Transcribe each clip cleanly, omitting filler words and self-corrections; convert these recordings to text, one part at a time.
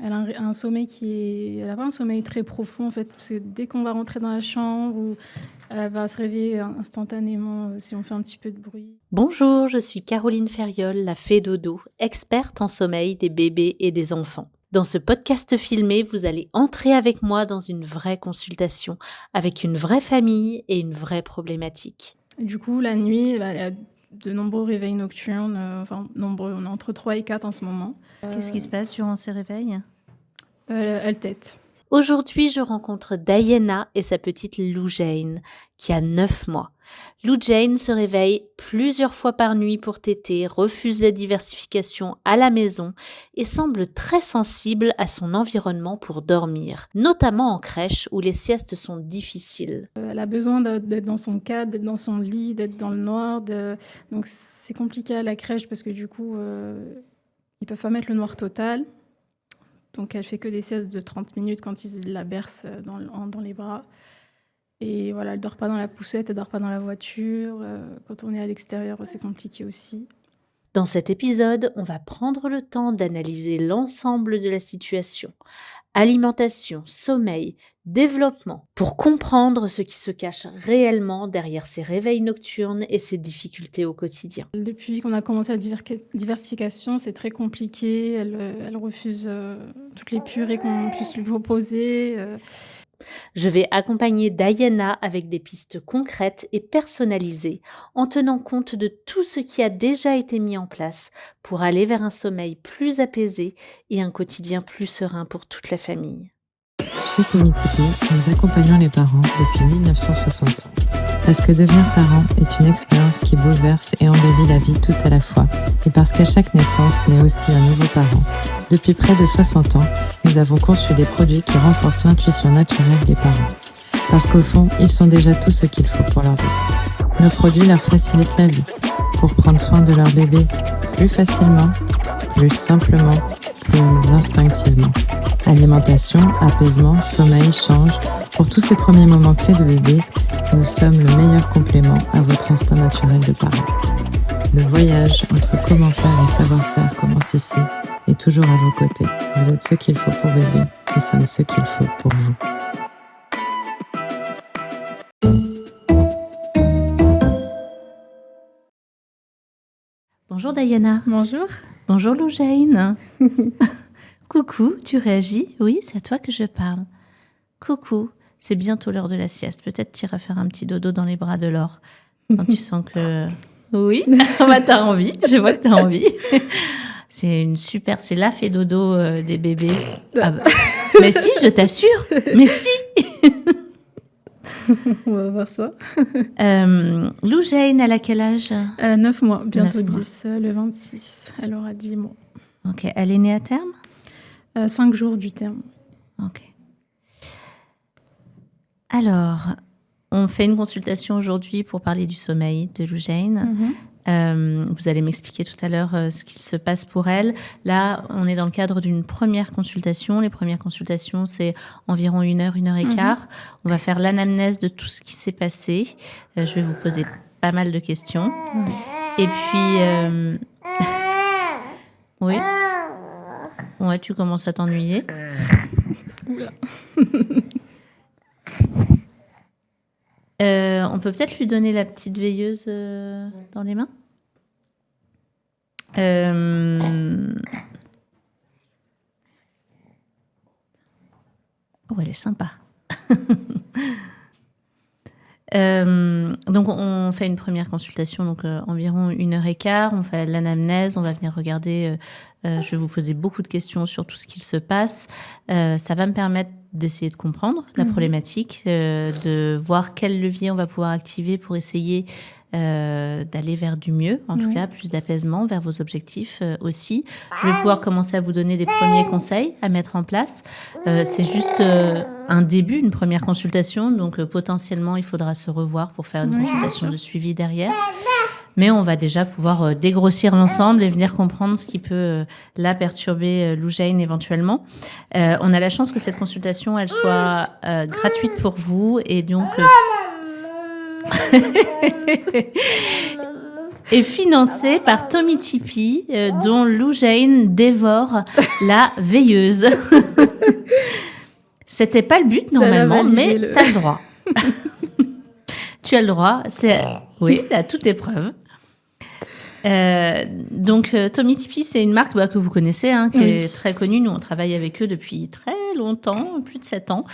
Elle a un sommeil elle a pas un sommeil très profond en fait, parce que dès qu'on va rentrer dans la chambre, elle va se réveiller instantanément si on fait un petit peu de bruit. Bonjour, je suis Caroline Ferriol, la fée dodo, experte en sommeil des bébés et des enfants. Dans ce podcast filmé, vous allez entrer avec moi dans une vraie consultation, avec une vraie famille et une vraie problématique. Et du coup, la nuit, elle a de nombreux réveils nocturnes, nombreux, on est entre 3 et 4 en ce moment. Qu'est-ce qui se passe durant ces réveils ? Elle tète. Aujourd'hui, je rencontre Diana et sa petite Lou Jane, qui a 9 mois. Lou Jane se réveille plusieurs fois par nuit pour téter, refuse la diversification à la maison et semble très sensible à son environnement pour dormir, notamment en crèche où les siestes sont difficiles. Elle a besoin d'être dans son cadre, d'être dans son lit, d'être dans le noir. Donc c'est compliqué à la crèche parce que du coup, ils peuvent pas mettre le noir total. Donc elle fait que des siestes de 30 minutes quand ils la bercent dans les bras. Et voilà, elle dort pas dans la poussette, elle dort pas dans la voiture. Quand on est à l'extérieur, c'est compliqué aussi. Dans cet épisode, on va prendre le temps d'analyser l'ensemble de la situation. Alimentation, sommeil, développement, pour comprendre ce qui se cache réellement derrière ces réveils nocturnes et ces difficultés au quotidien. Depuis qu'on a commencé la diversification, c'est très compliqué. Elle refuse toutes les purées qu'on puisse lui proposer. Je vais accompagner Diana avec des pistes concrètes et personnalisées, en tenant compte de tout ce qui a déjà été mis en place pour aller vers un sommeil plus apaisé et un quotidien plus serein pour toute la famille. Chez Tomitipi, nous accompagnons les parents depuis 1965. Parce que devenir parent est une expérience qui bouleverse et embellit la vie tout à la fois. Et parce qu'à chaque naissance naît aussi un nouveau parent. Depuis près de 60 ans, nous avons conçu des produits qui renforcent l'intuition naturelle des parents. Parce qu'au fond, ils sont déjà tout ce qu'il faut pour leur bébé. Nos produits leur facilitent la vie pour prendre soin de leur bébé plus facilement, plus simplement, plus instinctivement. Alimentation, apaisement, sommeil, change. Pour tous ces premiers moments clés de bébé, nous sommes le meilleur complément à votre instinct naturel de parent. Le voyage entre comment faire et savoir faire commence ici et toujours à vos côtés. Vous êtes ce qu'il faut pour bébé, nous sommes ce qu'il faut pour vous. Bonjour Diana. Bonjour. Bonjour Lou Jane. Coucou, tu réagis ? Oui, c'est à toi que je parle. Coucou, c'est bientôt l'heure de la sieste. Peut-être tu iras faire un petit dodo dans les bras de Laure. Quand tu sens que... Oui, bah, t'as envie, je vois que t'as envie. C'est la fée dodo des bébés. Ah bah. Mais si, je t'assure, mais si. On va voir ça. Lou Jane, elle a quel âge ? 9 mois, bientôt 9 mois. 10, le 26. Elle aura 10 mois. Ok, elle est née à terme ? 5 jours du terme. Ok. Alors, on fait une consultation aujourd'hui pour parler du sommeil de Lou Jane. Vous allez m'expliquer tout à l'heure ce qu'il se passe pour elle. Là, on est dans le cadre d'une première consultation. Les premières consultations, c'est environ 1 heure, 1 heure et quart. On va faire l'anamnèse de tout ce qui s'est passé. Je vais vous poser pas mal de questions. Et puis... Oui. Ouais, tu commences à t'ennuyer. Oula. On peut peut-être lui donner la petite veilleuse dans les mains. Oh, elle est sympa. Donc, on fait une première consultation, donc environ 1 heure et quart. On fait l'anamnèse, on va venir regarder. Je vais vous poser beaucoup de questions sur tout ce qu'il se passe. Ça va me permettre d'essayer de comprendre la problématique, de voir quel levier on va pouvoir activer pour essayer d'aller vers du mieux, en tout cas plus d'apaisement, vers vos objectifs aussi. Je vais pouvoir commencer à vous donner des premiers conseils à mettre en place. C'est juste un début, une première consultation, donc potentiellement il faudra se revoir pour faire une consultation de suivi derrière. Mais on va déjà pouvoir dégrossir l'ensemble et venir comprendre ce qui peut la perturber, Lou Jane, éventuellement. On a la chance que cette consultation, elle soit gratuite pour vous. Et donc... est financé par Tommy Tipeee, dont Lou Jane dévore la veilleuse. C'était pas le but normalement, mais t'as le droit. Tu as le droit, oui, à toute épreuve. Donc, Tommy Tipeee, c'est une marque que vous connaissez, qui est très connue. Nous, on travaille avec eux depuis très longtemps, plus de 7 ans,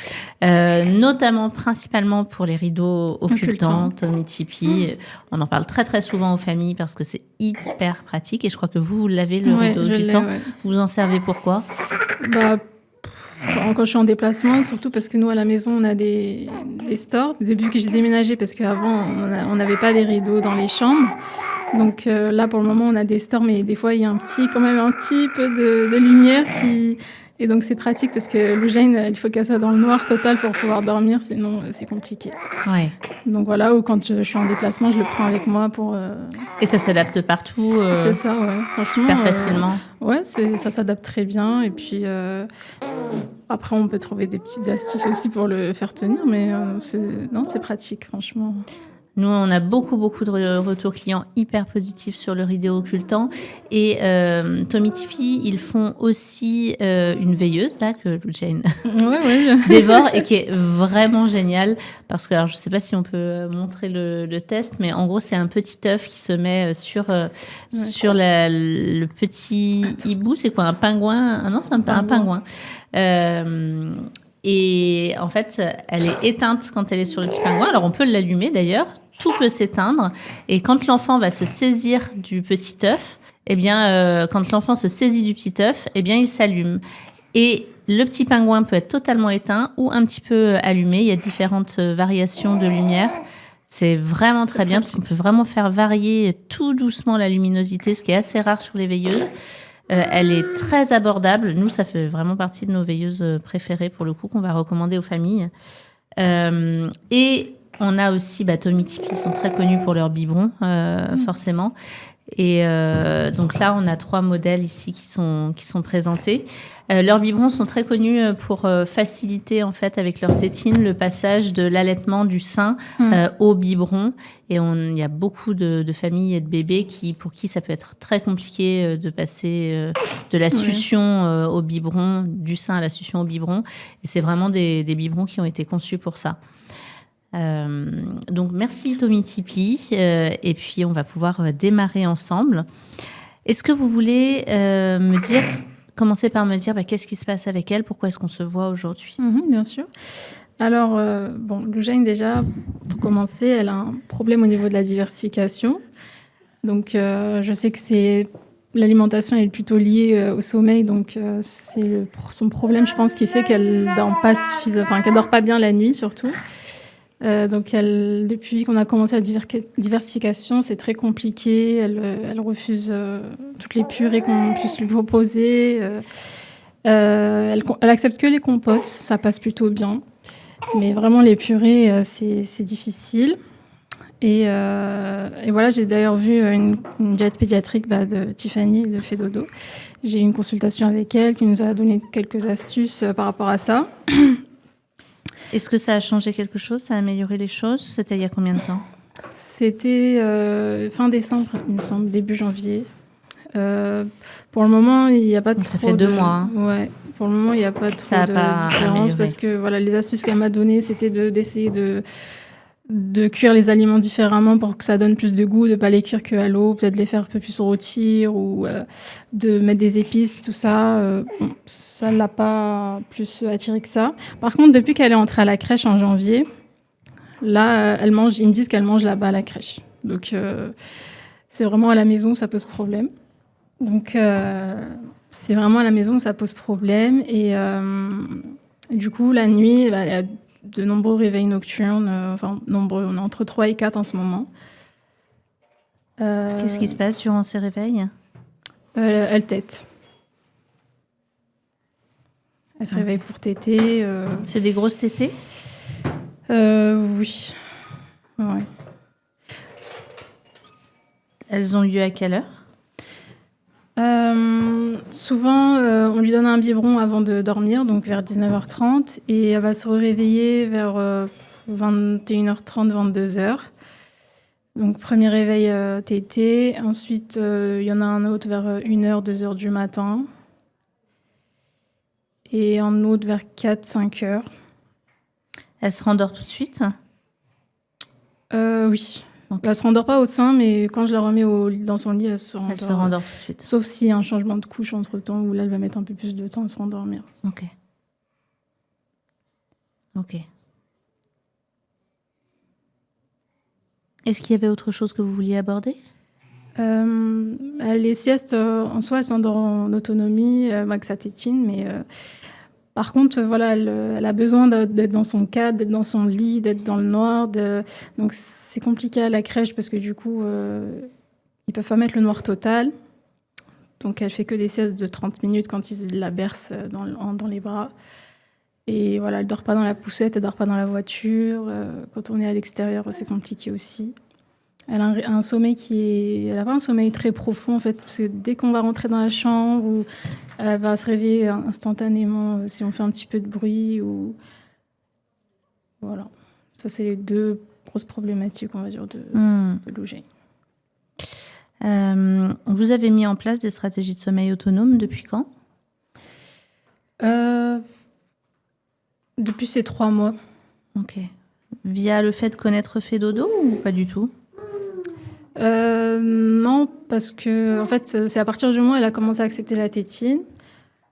notamment, principalement pour les rideaux occultants. Tommy Tipeee, on en parle très, très souvent aux familles parce que c'est hyper pratique. Et je crois que vous l'avez, le rideau occultant. Vous en servez pour quoi ? Quand je suis en déplacement, surtout parce que nous, à la maison, on a des stores. Depuis que j'ai déménagé, parce qu'avant, on n'avait pas des rideaux dans les chambres. Donc là, pour le moment, on a des stores, mais des fois, il y a quand même un petit peu de lumière qui... Et donc, c'est pratique parce que Lou Jane, il faut qu'elle soit dans le noir total pour pouvoir dormir, sinon c'est compliqué. Ouais. Donc voilà, ou quand je suis en déplacement, je le prends avec moi pour... Et ça s'adapte partout C'est ça, ouais. Franchement, super facilement. Ouais, ça s'adapte très bien. Et puis, après, on peut trouver des petites astuces aussi pour le faire tenir, mais c'est pratique, franchement. Nous, on a beaucoup de retours clients hyper positifs sur le rideau occultant. Et Tommy Tipeee, ils font aussi une veilleuse, là, que Lou Jane dévore et qui est vraiment géniale. Parce que, alors, je ne sais pas si on peut montrer le test, mais en gros, c'est un petit œuf qui se met sur le petit hibou. C'est quoi, un pingouin ? Ah non, c'est un pingouin. Et en fait, elle est éteinte quand elle est sur le petit pingouin. Alors, on peut l'allumer d'ailleurs. Tout peut s'éteindre. Et quand l'enfant va se saisir du petit œuf, quand l'enfant se saisit du petit œuf, il s'allume. Et le petit pingouin peut être totalement éteint ou un petit peu allumé. Il y a différentes variations de lumière. C'est vraiment très bien parce qu'on peut vraiment faire varier tout doucement la luminosité, ce qui est assez rare sur les veilleuses. Elle est très abordable. Nous, ça fait vraiment partie de nos veilleuses préférées, pour le coup, qu'on va recommander aux familles. Et on a aussi Tommy Tipeee, ils sont très connus pour leurs biberons, forcément. Et donc là, on a 3 modèles ici qui sont présentés. Leurs biberons sont très connus pour faciliter, en fait, avec leur tétine, le passage de l'allaitement du sein au biberon. Et il y a beaucoup de familles et de bébés pour qui ça peut être très compliqué de passer de la succion au biberon, du sein à la succion au biberon. Et c'est vraiment des biberons qui ont été conçus pour ça. Donc merci Tommy Tipeee, et puis on va pouvoir démarrer ensemble. Est-ce que vous voulez commencer par me dire qu'est-ce qui se passe avec elle, pourquoi est-ce qu'on se voit aujourd'hui? Bien sûr. Alors, Lou Jane, déjà, pour commencer, elle a un problème au niveau de la diversification. Donc, je sais que l'alimentation est plutôt liée au sommeil, donc c'est son problème, je pense, qui fait qu'elle dort pas qu'elle dort pas bien la nuit, surtout. Donc, depuis qu'on a commencé la diversification, c'est très compliqué. Elle refuse toutes les purées qu'on puisse lui proposer. Elle accepte que les compotes, ça passe plutôt bien. Mais vraiment, les purées, c'est difficile. Et voilà, j'ai d'ailleurs vu une diète pédiatrique de Tiffany de Fedodo. J'ai eu une consultation avec elle qui nous a donné quelques astuces par rapport à ça. Est-ce que ça a changé quelque chose? Ça a amélioré les choses? C'était il y a combien de temps? C'était fin décembre, il me semble, début janvier. Pour le moment, il n'y a pas trop. Ça fait 2 mois. Ouais, pour le moment, il n'y a pas trop de différence parce que voilà, les astuces qu'elle m'a données, c'était d'essayer de cuire les aliments différemment pour que ça donne plus de goût, de ne pas les cuire qu'à l'eau, peut-être les faire un peu plus rôtir ou de mettre des épices, tout ça. Ça ne l'a pas plus attiré que ça. Par contre, depuis qu'elle est entrée à la crèche en janvier, là, ils me disent qu'elle mange là-bas à la crèche. Donc, c'est vraiment à la maison où ça pose problème. Donc, c'est vraiment à la maison où ça pose problème. Et du coup, la nuit, elle a de nombreux réveils nocturnes. Nombreux. On est entre 3 et 4 en ce moment. Qu'est-ce qui se passe durant ces réveils? Elle tète. Elle se réveille pour téter. C'est des grosses tétées? Oui. Ouais. Elles ont lieu à quelle heure? Souvent, on lui donne un biberon avant de dormir, donc vers 19h30, et elle va se réveiller vers 21h30, 22h. Donc, premier réveil tété. Ensuite, il y en a un autre vers 1h, 2h du matin. Et un autre vers 4, 5h. Elle se rendort tout de suite? Oui. Ok. Elle ne se rendort pas au sein, mais quand je la remets dans son lit, elle se rendort. Elle se rendort tout de suite. Sauf s'il y a un changement de couche entre-temps, où là, elle va mettre un peu plus de temps à se rendormir. Ok. Ok. Est-ce qu'il y avait autre chose que vous vouliez aborder? Les siestes, en soi, elle s'endort en autonomie, avec sa tétine, mais par contre, voilà, elle a besoin d'être dans son cadre, d'être dans son lit, d'être dans le noir. Donc, c'est compliqué à la crèche parce que du coup, ils peuvent pas mettre le noir total. Donc, elle fait que des siestes de 30 minutes quand ils la bercent dans les bras. Et voilà, elle dort pas dans la poussette, elle dort pas dans la voiture. Quand on est à l'extérieur, c'est compliqué aussi. Elle a un sommeil elle a pas un sommeil très profond en fait, parce que dès qu'on va rentrer dans la chambre, ou elle va se réveiller instantanément si on fait un petit peu de bruit ou voilà. Ça c'est les deux grosses problématiques, on va dire, de Lou-Jane. Vous avez mis en place des stratégies de sommeil autonome depuis quand? Depuis ces 3 mois. Ok. Via le fait de connaître fait dodo ou pas du tout? Non, parce que en fait, c'est à partir du moment où elle a commencé à accepter la tétine,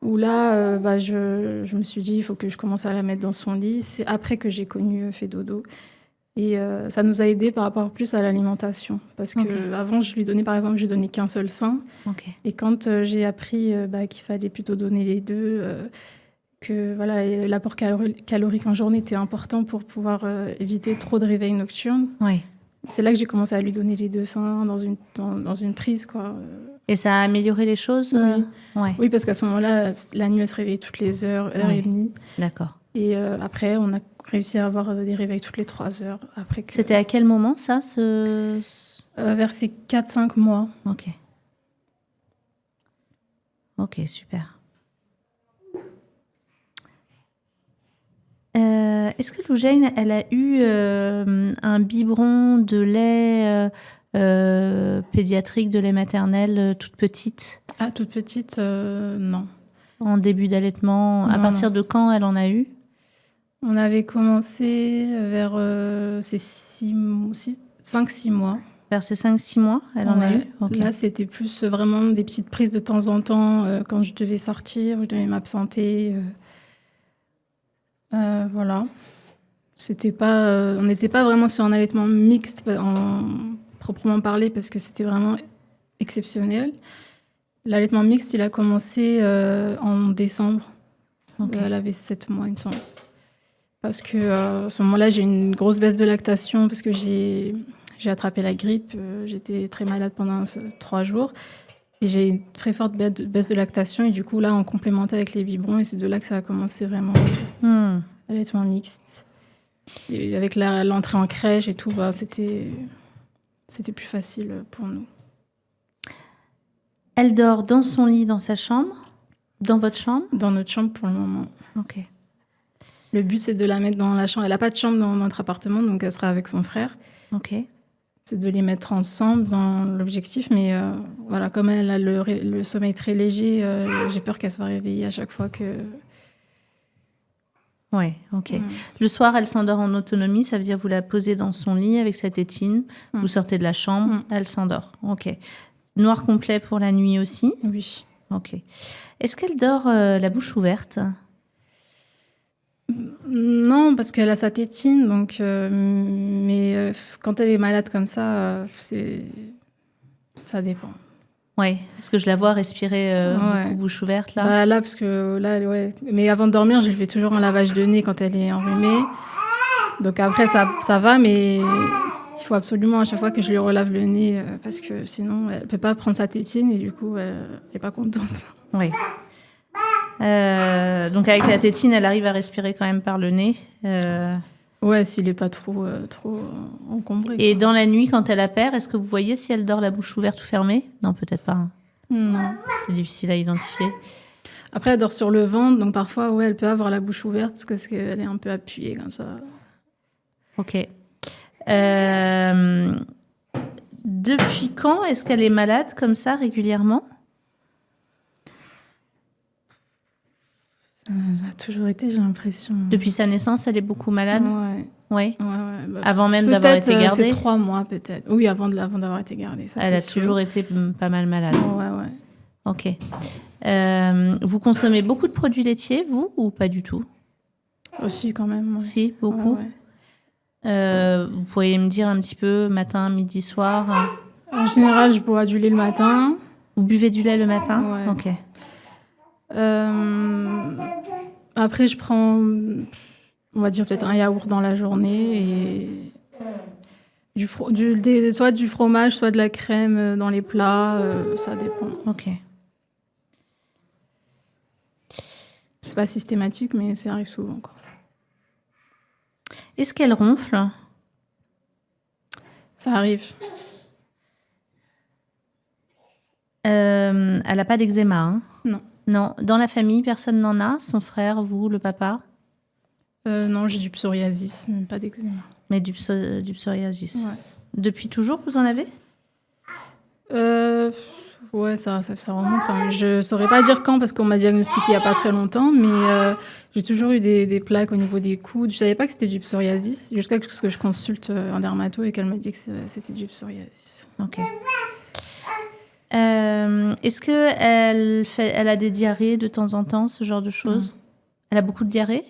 où là, je me suis dit, il faut que je commence à la mettre dans son lit. C'est après que j'ai connu fait dodo. Et ça nous a aidé par rapport plus à l'alimentation. Parce que avant, je lui donnais, par exemple, je lui donnais qu'un seul sein. Ok. Et quand j'ai appris qu'il fallait plutôt donner les deux, que voilà, l'apport calorique en journée était important pour pouvoir éviter trop de réveils nocturnes. Oui. C'est là que j'ai commencé à lui donner les 2 seins dans une prise, quoi. Et ça a amélioré les choses? Oui. Ouais. Oui, parce qu'à ce moment-là, la nuit, elle se réveillait toutes les heure et demie. D'accord. Et après, on a réussi à avoir des réveils toutes les 3 heures. Après que... C'était à quel moment, ça vers ces 4-5 mois. Ok. Ok, super. Est-ce que Lou-Jane, elle a eu un biberon de lait pédiatrique, de lait maternel toute petite? Ah, toute petite, non. En début d'allaitement? À partir de quand elle en a eu? On avait commencé vers ces 5-6 mois. Vers ces 5-6 mois, elle en a eu? Okay. Là, c'était plus vraiment des petites prises de temps en temps quand je devais sortir, je devais m'absenter. Voilà. C'était pas, on n'était pas vraiment sur un allaitement mixte proprement parlé parce que c'était vraiment exceptionnel. L'allaitement mixte, il a commencé en décembre. Elle avait 7 mois, il me semble. Parce que à ce moment-là, j'ai eu une grosse baisse de lactation parce que j'ai attrapé la grippe. J'étais très malade pendant 3 jours. Et j'ai une très forte baisse de lactation. Et du coup, là, on complémentait avec les biberons. Et c'est de là que ça a commencé vraiment l'allaitement mixte. Et avec l'entrée en crèche et tout, c'était plus facile pour nous. Elle dort dans son lit, dans sa chambre? Dans votre chambre? Dans notre chambre pour le moment. Ok. Le but, c'est de la mettre dans la chambre. Elle n'a pas de chambre dans notre appartement, donc elle sera avec son frère. Ok. C'est de les mettre ensemble dans l'objectif. Mais voilà, comme elle a le sommeil très léger, j'ai peur qu'elle soit réveillée à chaque fois que... Oui, ok. Le soir, elle s'endort en autonomie. Ça veut dire vous la posez dans son lit avec sa tétine. Vous sortez de la chambre, elle s'endort. Ok. Noir complet pour la nuit aussi? Oui. Ok. Est-ce qu'elle dort la bouche ouverte? Non, parce qu'elle a sa tétine, donc, mais quand elle est malade comme ça, ça dépend. Oui, parce que je la vois respirer beaucoup bouche ouverte là. Là, parce que là, ouais. Mais avant de dormir, je lui fais toujours un lavage de nez quand elle est enrhumée. Donc après, ça va, mais il faut absolument à chaque fois que je lui relave le nez, parce que sinon, elle ne peut pas prendre sa tétine et du coup, elle n'est pas contente. Oui. Donc avec la tétine, elle arrive à respirer quand même par le nez. Ouais, s'il n'est pas trop encombré. Et dans la nuit, quand elle appert, est-ce que vous voyez si elle dort la bouche ouverte ou fermée? Non, peut-être pas. Hein. Non. C'est difficile à identifier. Après, elle dort sur le ventre, donc parfois, ouais, elle peut avoir la bouche ouverte parce qu'elle est un peu appuyée comme ça. Ok. Depuis quand est-ce qu'elle est malade comme ça régulièrement? Ça a toujours été, j'ai l'impression. Depuis sa naissance, elle est beaucoup malade? Ouais. Oui. Bah, Avant même d'avoir été peut-être gardée? c'est 3 mois, peut-être. Oui, avant d'avoir été gardée. Ça, Elle a c'est sûr. toujours été pas mal malade. Ouais. Ok. Vous consommez beaucoup de produits laitiers, vous, ou pas du tout? Aussi, quand même. Ouais. Si, beaucoup. Ouais. Vous pourriez me dire un petit peu, matin, midi, soir? En général, je bois du lait le matin. Vous buvez du lait le matin? Ouais. Ok. Après, je prends, on va dire, peut-être un yaourt dans la journée et soit du fromage, soit de la crème dans les plats. Ça dépend. Ok. C'est pas systématique, mais ça arrive souvent, quoi. Est-ce qu'elle ronfle? Ça arrive. Elle n'a pas d'eczéma, hein? Non. Non. Dans la famille, personne n'en a? Son frère, vous, le papa? Non, j'ai du psoriasis, mais pas d'eczéma. Mais du psoriasis. Ouais. Depuis toujours, vous en avez? Ouais, ça remonte quand même. Je saurais pas dire quand parce qu'on m'a diagnostiqué il y a pas très longtemps, mais j'ai toujours eu des plaques au niveau des coudes. Je savais pas que c'était du psoriasis jusqu'à ce que je consulte un dermato et qu'elle m'a dit que c'était du psoriasis. Ok. Est-ce qu'elle a des diarrhées de temps en temps, ce genre de choses? Elle a beaucoup de diarrhées?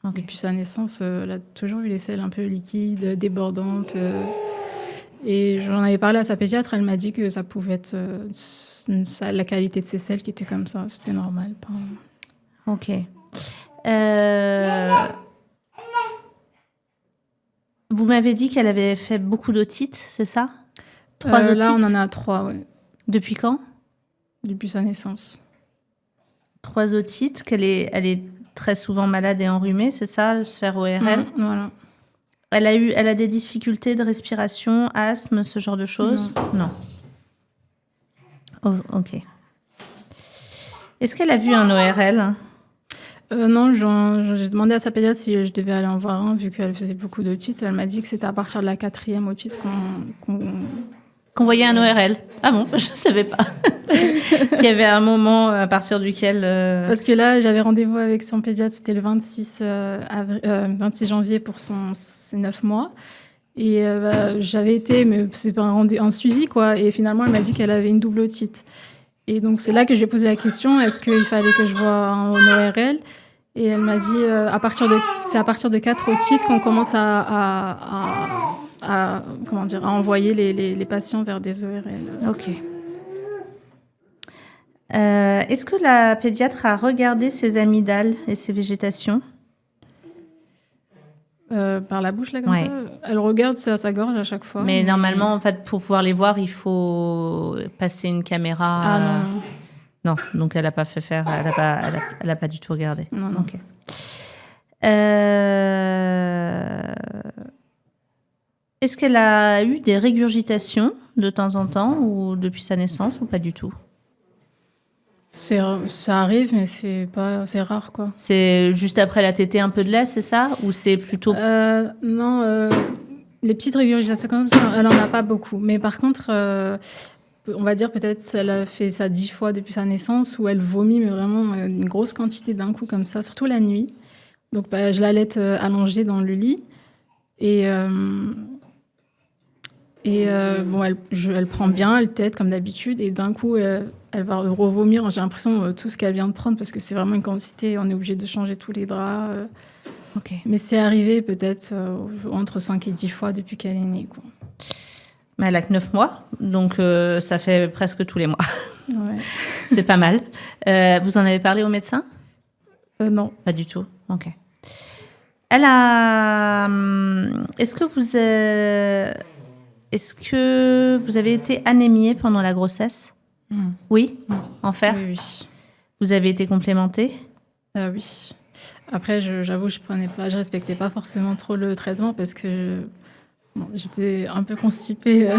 Okay. Depuis sa naissance, elle a toujours eu les selles un peu liquides, débordantes. Et j'en avais parlé à sa pédiatre, elle m'a dit que ça pouvait être la qualité de ses selles qui était comme ça. C'était normal. Ok. Vous m'avez dit qu'elle avait fait beaucoup d'otites, c'est ça? 3 otites? Là, on en a 3, oui. Depuis quand? Depuis sa naissance. 3 otites, elle est très souvent malade et enrhumée, c'est ça, sphère ORL? Voilà. Elle a des difficultés de respiration, asthme, ce genre de choses? Non. Oh, ok. Est-ce qu'elle a vu un ORL? Non, j'ai demandé à sa pédiatre si je devais aller en voir un, vu qu'elle faisait beaucoup d'otites. Elle m'a dit que c'était à partir de la 4e otite qu'on voyait un ORL. Ah bon, je ne savais pas. Qu'il y avait un moment à partir duquel... Parce que là, j'avais rendez-vous avec son pédiatre, c'était le 26 janvier pour ses 9 mois. Et j'avais été, mais c'est pas un suivi, quoi. Et finalement, elle m'a dit qu'elle avait une double otite. Et donc, c'est là que j'ai posé la question, est-ce qu'il fallait que je voie un ORL? Et elle m'a dit, c'est à partir de 4 otites qu'on commence à envoyer les patients vers des ORL. Ok. Est-ce que la pédiatre a regardé ses amygdales et ses végétations? Par la bouche, là, comme ça. Elle regarde sa gorge à chaque fois. Mais normalement, en fait, pour pouvoir les voir, il faut passer une caméra. Ah non. Non, donc elle n'a pas fait faire, elle n'a pas du tout regardé. Non. Ok. Est-ce qu'elle a eu des régurgitations de temps en temps ou depuis sa naissance ou pas du tout? Ça arrive, mais c'est rare, quoi. C'est juste après la tétée un peu de lait, c'est ça? Ou c'est plutôt... Non, les petites régurgitations comme ça, elle n'en a pas beaucoup. Mais par contre, on va dire peut-être elle a fait ça 10 fois depuis sa naissance, où elle vomit, mais vraiment une grosse quantité d'un coup comme ça, surtout la nuit. Donc je la laisse allongée dans le lit. Bon, elle prend bien, elle tète comme d'habitude, et d'un coup, elle va revomir. J'ai l'impression tout ce qu'elle vient de prendre, parce que c'est vraiment une quantité, on est obligé de changer tous les draps. Ok. Mais c'est arrivé peut-être entre 5 et 10 fois depuis qu'elle est née, quoi. Mais elle a que 9 mois, donc ça fait presque tous les mois. Ouais. C'est pas mal. Vous en avez parlé au médecin? Non. Pas du tout. Ok. Elle a... Est-ce que vous avez été anémiée pendant la grossesse? Oui. En fer? Oui. Vous avez été complémentée? Oui. Après, j'avoue, je respectais pas forcément trop le traitement parce que j'étais un peu constipée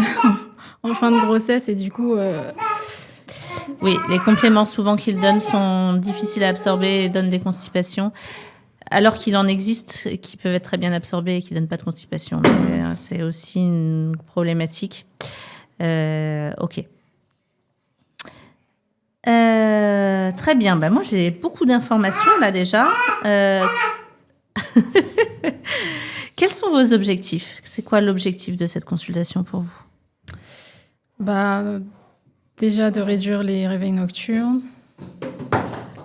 en fin de grossesse et du coup... Oui, les compléments souvent qu'ils donnent sont difficiles à absorber et donnent des constipations. Alors qu'il en existe qui peuvent être très bien absorbés et qui ne donnent pas de constipation. Mais, c'est aussi une problématique. Ok. Très bien. Moi, j'ai beaucoup d'informations là déjà. Quels sont vos objectifs? C'est quoi l'objectif de cette consultation pour vous? Déjà de réduire les réveils nocturnes.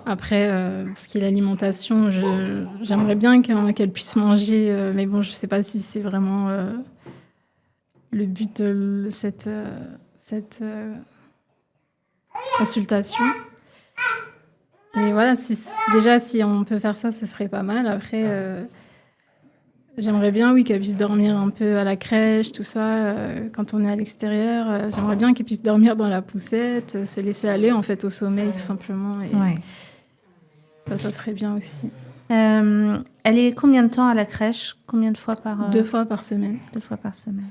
Après, ce qui est l'alimentation, j'aimerais bien qu'elle puisse manger, mais bon, je ne sais pas si c'est vraiment le but de cette consultation. Et voilà, si on peut faire ça, ce serait pas mal. Après, j'aimerais bien, oui, qu'elle puisse dormir un peu à la crèche, tout ça, quand on est à l'extérieur. J'aimerais bien qu'elle puisse dormir dans la poussette, se laisser aller en fait au sommeil, tout simplement. Et ça serait bien aussi. Elle est combien de temps à la crèche? Combien de fois par... 2 fois par semaine. 2 fois par semaine.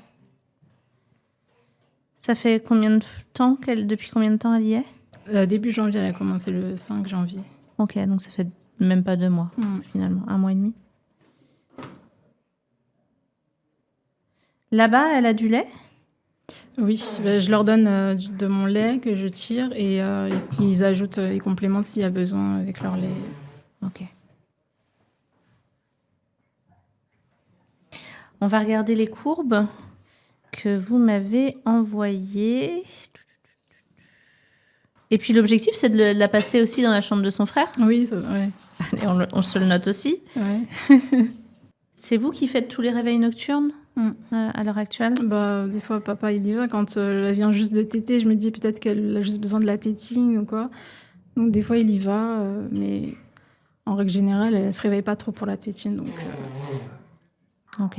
Ça fait combien de temps depuis combien de temps elle y est? Début janvier, elle a commencé le 5 janvier. Ok, donc ça fait même pas 2 mois, finalement. 1 mois et demi. Là-bas, elle a du lait? Oui, je leur donne de mon lait que je tire et ils ajoutent, ils complémentent s'il y a besoin avec leur lait. Ok. On va regarder les courbes que vous m'avez envoyées. Et puis l'objectif, c'est de la passer aussi dans la chambre de son frère? Oui, ouais. Et on se le note aussi. Ouais. C'est vous qui faites tous les réveils nocturnes à l'heure actuelle? Des fois, papa, il y va. Quand elle vient juste de téter, je me dis peut-être qu'elle a juste besoin de la tétine ou quoi. Donc des fois, il y va. Mais en règle générale, elle ne se réveille pas trop pour la tétine. Donc, Ok.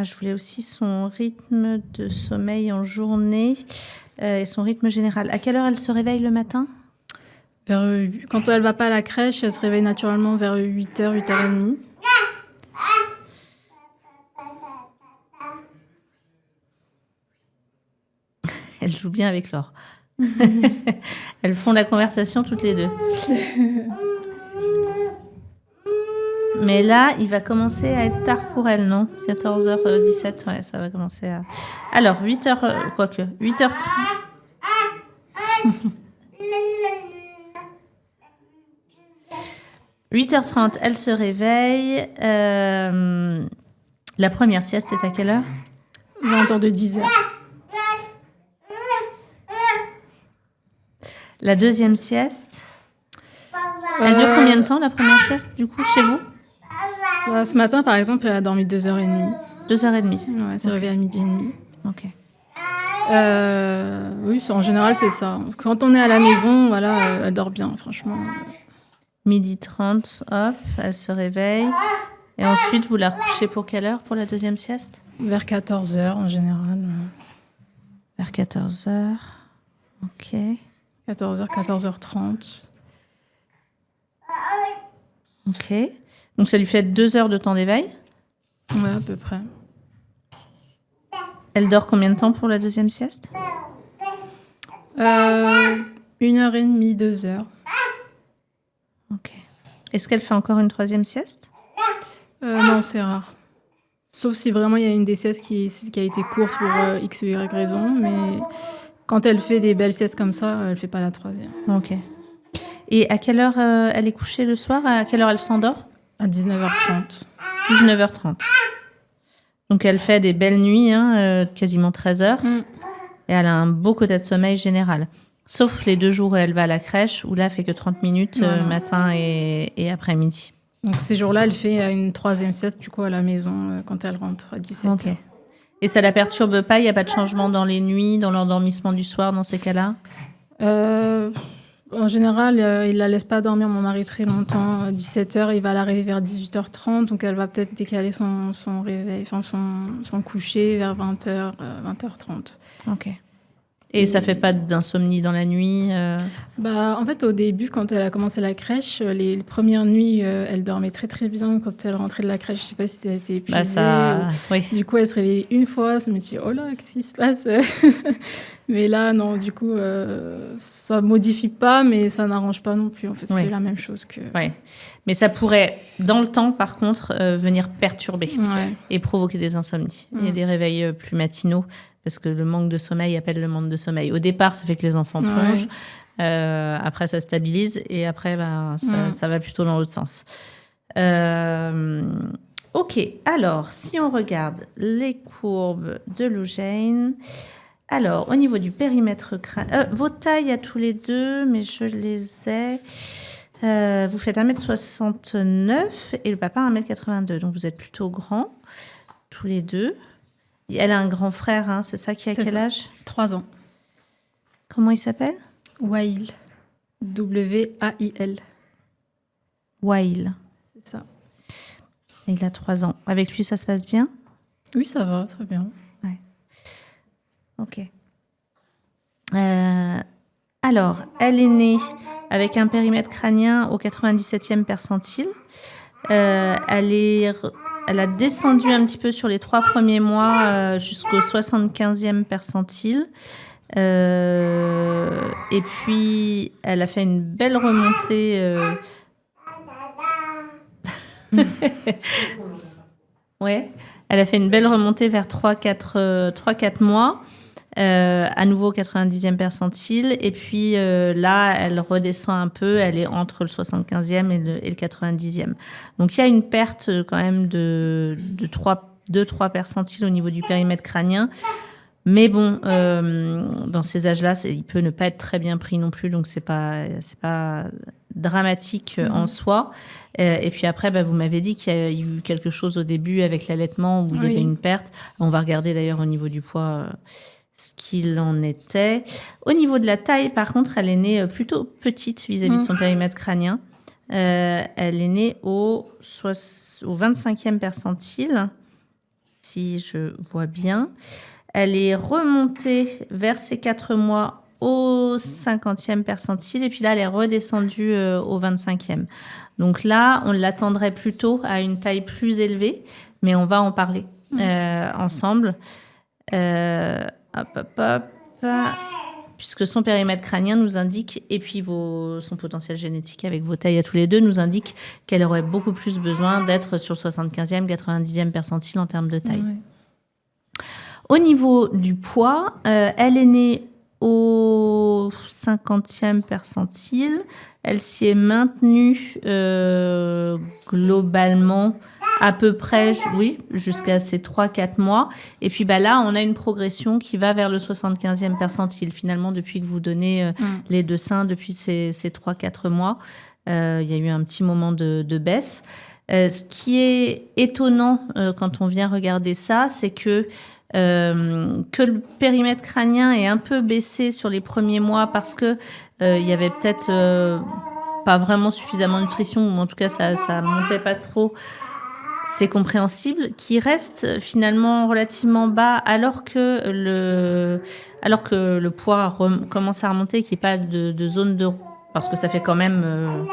Je voulais aussi son rythme de sommeil en journée et son rythme général. À quelle heure elle se réveille le matin? Quand elle ne va pas à la crèche, elle se réveille naturellement vers 8h, 8h30. Elle joue bien avec Laure. Elles font la conversation toutes les deux. Mais là, il va commencer à être tard pour elle, non? 14h17, ouais, ça va commencer à... Alors, 8h, quoique, 8h30. 8h30, elle se réveille. La première sieste est à quelle heure? Aux alentours de 10h. La deuxième sieste, elle dure combien de temps, la première sieste, du coup, chez vous? Ce matin, par exemple, elle a dormi 2h30. 2h30. Ouais, elle s'est réveillée à 12h30. Ok. Oui, en général, c'est ça. Quand on est à la maison, voilà, elle dort bien, franchement. 12h30, hop, elle se réveille. Et ensuite, vous la recouchez pour quelle heure, pour la deuxième sieste? Vers 14h, en général. Vers 14h. Ok. 14h, 14h30. Ok. Donc, ça lui fait 2 heures de temps d'éveil? Ouais, à peu près. Elle dort combien de temps pour la deuxième sieste? 1h30, 2h. Ok. Est-ce qu'elle fait encore une troisième sieste? Non, c'est rare. Sauf si vraiment il y a une des siestes qui a été courte pour X ou Y raison. Mais quand elle fait des belles siestes comme ça, elle ne fait pas la troisième. Ok. Et à quelle heure elle est couchée le soir? À quelle heure elle s'endort? À 19h30. 19h30. Donc elle fait des belles nuits, quasiment 13 heures. Et elle a un beau quota de sommeil général. Sauf les 2 jours où elle va à la crèche, où là, elle fait que 30 minutes matin et après-midi. Donc ces jours-là, elle fait une troisième sieste du coup à la maison quand elle rentre à 17h. Ok. Et ça la perturbe pas? Il n'y a pas de changement dans les nuits, dans l'endormissement du soir, dans ces cas-là? En général, il la laisse pas dormir, mon mari, très longtemps. 17h, il va la réveiller vers 18h30. Donc elle va peut-être décaler son réveil, enfin son coucher vers 20h, 20h30. Ok. Et ça fait pas d'insomnie dans la nuit En fait, au début, quand elle a commencé la crèche, les premières nuits, elle dormait très très bien. Quand elle rentrait de la crèche, je sais pas si elle était épuisée. Oui. Du coup, elle se réveillait une fois, elle se me dit, oh là, qu'est-ce qui se passe? Mais là, non, du coup, ça modifie pas, mais ça n'arrange pas non plus. En fait, c'est la même chose que... Oui, mais ça pourrait, dans le temps, par contre, venir perturber et provoquer des insomnies et des réveils plus matinaux, parce que le manque de sommeil appelle le manque de sommeil. Au départ, ça fait que les enfants plongent, après ça stabilise, et après, ça va plutôt dans l'autre sens. Ok, alors, si on regarde les courbes de Lou Jane... Alors, au niveau du périmètre crânien... vos tailles à tous les deux, mais je les ai... vous faites 1m69 et le papa 1m82. Donc, vous êtes plutôt grands, tous les deux. Elle a un grand frère, hein, c'est ça qui a quel âge? 3 ans. Comment il s'appelle? Wail. W-A-I-L. Wail. C'est ça. Et il a 3 ans. Avec lui, ça se passe bien? Oui, ça va, très bien. Ouais. Ok. Alors, elle est née avec un périmètre crânien au 97e percentile. Elle a descendu un petit peu sur les 3 premiers mois jusqu'au 75e percentile. Et puis, elle a fait une belle remontée. Ouais, elle a fait une belle remontée vers 3-4 mois. À nouveau 90e percentile. Et puis là, elle redescend un peu. Elle est entre le 75e et le 90e. Donc, il y a une perte quand même de 2-3 percentiles au niveau du périmètre crânien. Mais bon, dans ces âges-là, il peut ne pas être très bien pris non plus. Donc, c'est pas dramatique en soi. Et puis après, vous m'avez dit qu'il y a eu quelque chose au début avec l'allaitement où il y avait une perte. On va regarder d'ailleurs au niveau du poids... ce qu'il en était. Au niveau de la taille, par contre, elle est née plutôt petite vis-à-vis de son périmètre crânien. Elle est née au 25e percentile, si je vois bien. Elle est remontée vers ses 4 mois au 50e percentile, et puis là, elle est redescendue au 25e. Donc là, on l'attendrait plutôt à une taille plus élevée, mais on va en parler ensemble. Puisque son périmètre crânien nous indique, et puis son potentiel génétique avec vos tailles à tous les deux, nous indique qu'elle aurait beaucoup plus besoin d'être sur le 75e, 90e percentile en termes de taille. Ouais. Au niveau du poids, elle est née au 50e percentile. Elle s'y est maintenue globalement à peu près, jusqu'à ces 3-4 mois. Et puis là, on a une progression qui va vers le 75e percentile. Finalement, depuis que vous donnez les 2 seins, depuis ces 3-4 mois, il y a eu un petit moment de baisse. Ce qui est étonnant quand on vient regarder ça, c'est que le périmètre crânien est un peu baissé sur les premiers mois parce que il y avait peut-être pas vraiment suffisamment de nutrition, ou en tout cas ça montait pas trop. C'est compréhensible, qui reste finalement relativement bas alors que le poids commence à remonter, qu'il n'y ait pas de zone de... Parce que ça fait quand même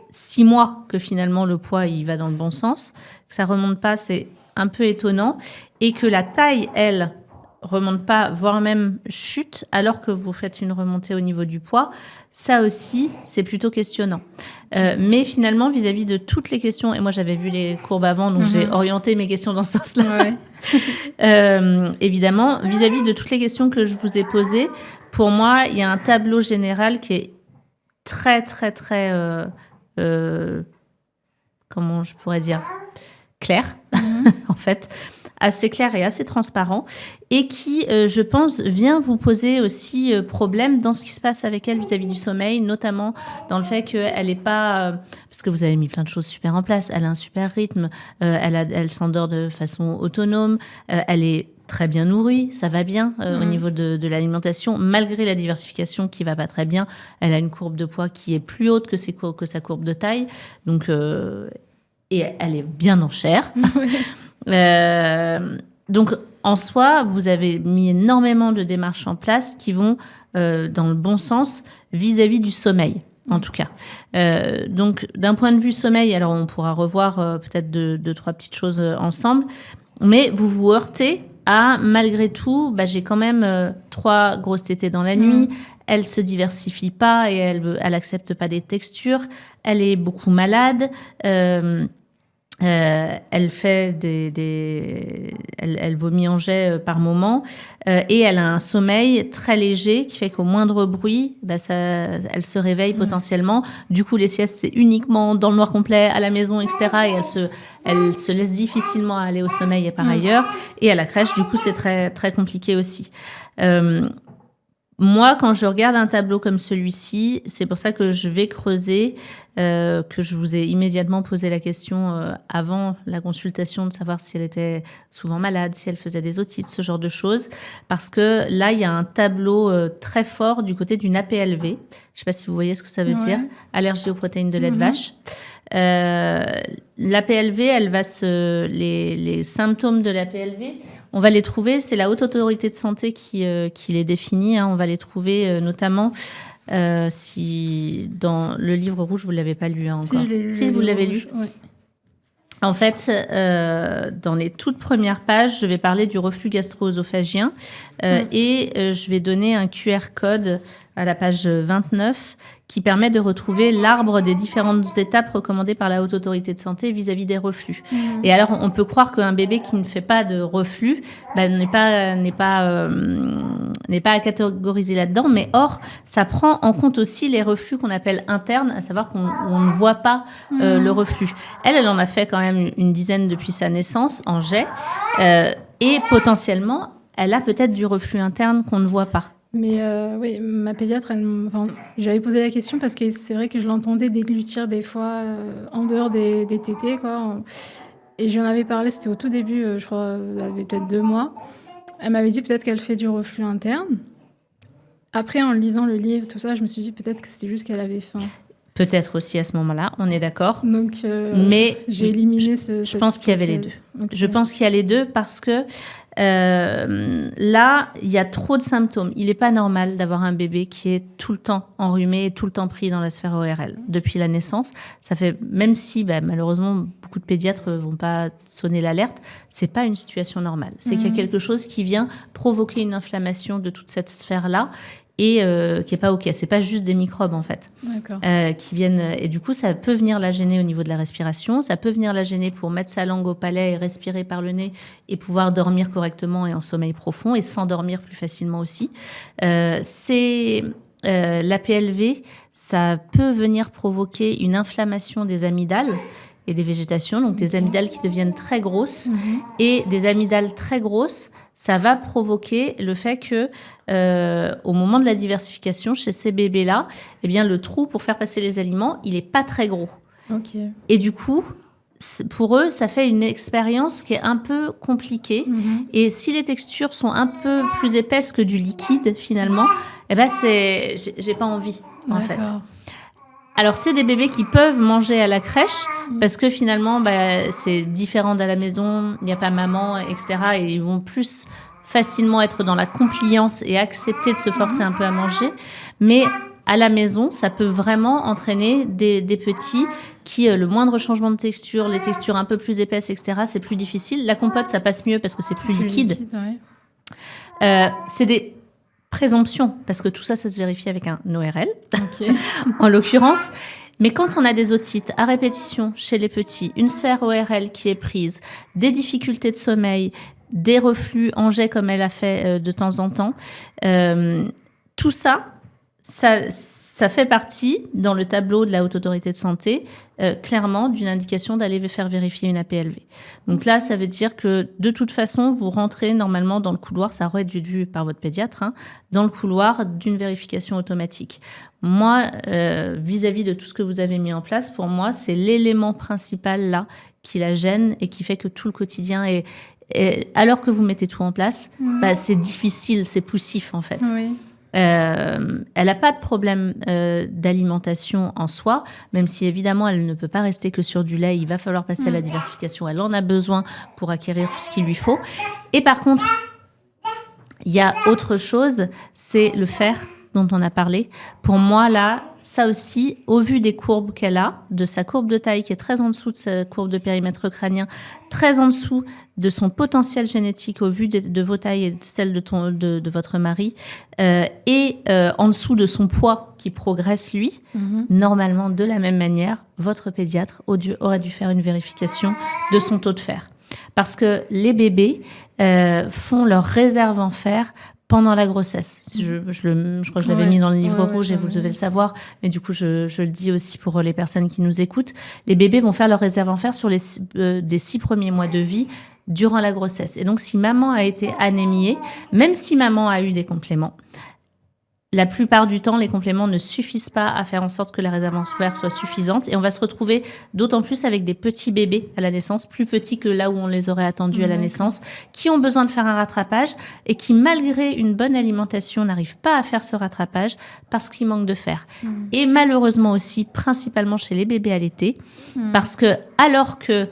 6 mois que finalement le poids il va dans le bon sens. Que ça ne remonte pas, c'est un peu étonnant. Et que la taille, elle, remonte pas, voire même chute, alors que vous faites une remontée au niveau du poids. Ça aussi, c'est plutôt questionnant. Mais finalement, vis-à-vis de toutes les questions, et moi j'avais vu les courbes avant, donc j'ai orienté mes questions dans ce sens-là. Ouais. Évidemment, vis-à-vis de toutes les questions que je vous ai posées, pour moi, il y a un tableau général qui est très, très, très... comment je pourrais dire, clair, en fait, assez clair et assez transparent, et qui, je pense, vient vous poser aussi problème dans ce qui se passe avec elle vis-à-vis du sommeil, notamment dans le fait qu'elle n'est pas... parce que vous avez mis plein de choses super en place, elle a un super rythme, elle s'endort de façon autonome, elle est très bien nourrie, ça va bien au niveau de l'alimentation, malgré la diversification qui ne va pas très bien. Elle a une courbe de poids qui est plus haute que sa courbe de taille, donc, et elle est bien en chair. Donc, en soi, vous avez mis énormément de démarches en place qui vont dans le bon sens vis-à-vis du sommeil, en tout cas. Donc, d'un point de vue sommeil, alors on pourra revoir peut-être deux, trois petites choses ensemble, mais vous vous heurtez à, malgré tout, j'ai quand même 3 grosses tétées dans la nuit, elle se diversifie pas et elle accepte pas des textures, elle est beaucoup malade, elle fait elle vomit en jet par moment et elle a un sommeil très léger qui fait qu'au moindre bruit, elle se réveille potentiellement. Du coup, les siestes, c'est uniquement dans le noir complet, à la maison, etc. Et elle se laisse difficilement aller au sommeil et par ailleurs. Et à la crèche, du coup, c'est très, très compliqué aussi. Moi, quand je regarde un tableau comme celui-ci, c'est pour ça que je vais creuser, que je vous ai immédiatement posé la question avant la consultation de savoir si elle était souvent malade, si elle faisait des otites, ce genre de choses. Parce que là, il y a un tableau très fort du côté d'une APLV. Je ne sais pas si vous voyez ce que ça veut dire. Allergie aux protéines de lait de vache. L'APLV, les symptômes de l'APLV, on va les trouver, c'est la Haute Autorité de Santé qui les définit. On va les trouver notamment si dans le livre rouge, vous ne l'avez pas lu encore. Si vous l'avez lu. Ouais. En fait, dans les toutes premières pages, je vais parler du reflux gastro-œsophagien et je vais donner un QR code à la page 29 qui permet de retrouver l'arbre des différentes étapes recommandées par la Haute Autorité de Santé vis-à-vis des reflux. Et alors, on peut croire qu'un bébé qui ne fait pas de reflux n'est pas à catégoriser là-dedans, mais or, ça prend en compte aussi les reflux qu'on appelle internes, à savoir qu'on ne voit pas le reflux. Elle en a fait quand même une dizaine depuis sa naissance en jet, et potentiellement, elle a peut-être du reflux interne qu'on ne voit pas. Mais oui, ma pédiatre, j'avais posé la question parce que c'est vrai que je l'entendais déglutir des fois en dehors des tétées, quoi. Et j'en avais parlé, c'était au tout début, je crois, elle avait peut-être 2 mois. Elle m'avait dit peut-être qu'elle fait du reflux interne. Après, en lisant le livre, tout ça, je me suis dit peut-être que c'était juste qu'elle avait faim. Peut-être aussi à ce moment-là, on est d'accord. Donc, mais j'ai éliminé je pense qu'il y avait les deux. Okay. Je pense qu'il y a les deux parce que là, il y a trop de symptômes. Il n'est pas normal d'avoir un bébé qui est tout le temps enrhumé et tout le temps pris dans la sphère ORL. Depuis la naissance, ça fait, même si malheureusement beaucoup de pédiatres ne vont pas sonner l'alerte, c'est pas une situation normale. C'est qu'il y a quelque chose qui vient provoquer une inflammation de toute cette sphère-là et qui est pas OK. C'est pas juste des microbes en fait qui viennent, et du coup ça peut venir la gêner au niveau de la respiration, ça peut venir la gêner pour mettre sa langue au palais et respirer par le nez et pouvoir dormir correctement et en sommeil profond et s'endormir plus facilement aussi. L'APLV, ça peut venir provoquer une inflammation des amygdales et des végétations, donc des amygdales qui deviennent très grosses. Et des amygdales très grosses, ça va provoquer le fait que, au moment de la diversification, chez ces bébés-là, eh bien, le trou pour faire passer les aliments, il n'est pas très gros. Et du coup, pour eux, ça fait une expérience qui est un peu compliquée. Et si les textures sont un peu plus épaisses que du liquide, finalement, eh ben, j'ai pas envie, en fait. Alors, c'est des bébés qui peuvent manger à la crèche parce que finalement, c'est différent d'à la maison, il n'y a pas maman, etc. Et ils vont plus facilement être dans la compliance et accepter de se forcer un peu à manger. Mais à la maison, ça peut vraiment entraîner des petits qui, le moindre changement de texture, les textures un peu plus épaisses, etc., c'est plus difficile. La compote, ça passe mieux parce que c'est plus liquide. C'est des présomption, parce que tout ça, ça se vérifie avec un ORL, en l'occurrence. Mais quand on a des otites à répétition chez les petits, une sphère ORL qui est prise, des difficultés de sommeil, des reflux en jet comme elle a fait de temps en temps, tout ça, ça fait partie, dans le tableau de la Haute Autorité de Santé, clairement d'une indication d'aller faire vérifier une APLV. Donc là, ça veut dire que de toute façon, vous rentrez normalement dans le couloir, ça aurait dû être vu par votre pédiatre, dans le couloir d'une vérification automatique. Moi, vis-à-vis de tout ce que vous avez mis en place, pour moi, c'est l'élément principal là qui la gêne et qui fait que tout le quotidien est alors que vous mettez tout en place, c'est difficile, c'est poussif en fait. Elle n'a pas de problème d'alimentation en soi, même si évidemment elle ne peut pas rester que sur du lait. Il va falloir passer à la diversification. Elle en a besoin pour acquérir tout ce qu'il lui faut. Et par contre, il y a autre chose, c'est le fer dont on a parlé. Pour moi, là, ça aussi, au vu des courbes qu'elle a, de sa courbe de taille qui est très en dessous de sa courbe de périmètre crânien, très en dessous de son potentiel génétique au vu de vos tailles et de celle de votre mari, et en dessous de son poids qui progresse, lui, normalement, de la même manière, votre pédiatre aurait dû faire une vérification de son taux de fer. Parce que les bébés font leur réserve en fer pendant la grossesse. Je crois que je l'avais mis dans le livre rouge et vous devez le savoir, mais du coup, je le dis aussi pour les personnes qui nous écoutent. Les bébés vont faire leur réserve en fer sur des 6 premiers mois de vie durant la grossesse. Et donc, si maman a été anémiée, même si maman a eu des compléments, la plupart du temps, les compléments ne suffisent pas à faire en sorte que la réserve en fer soit suffisante. Et on va se retrouver d'autant plus avec des petits bébés à la naissance, plus petits que là où on les aurait attendus à la naissance, qui ont besoin de faire un rattrapage et qui, malgré une bonne alimentation, n'arrivent pas à faire ce rattrapage parce qu'il manque de fer. Et malheureusement aussi, principalement chez les bébés allaités, parce que alors que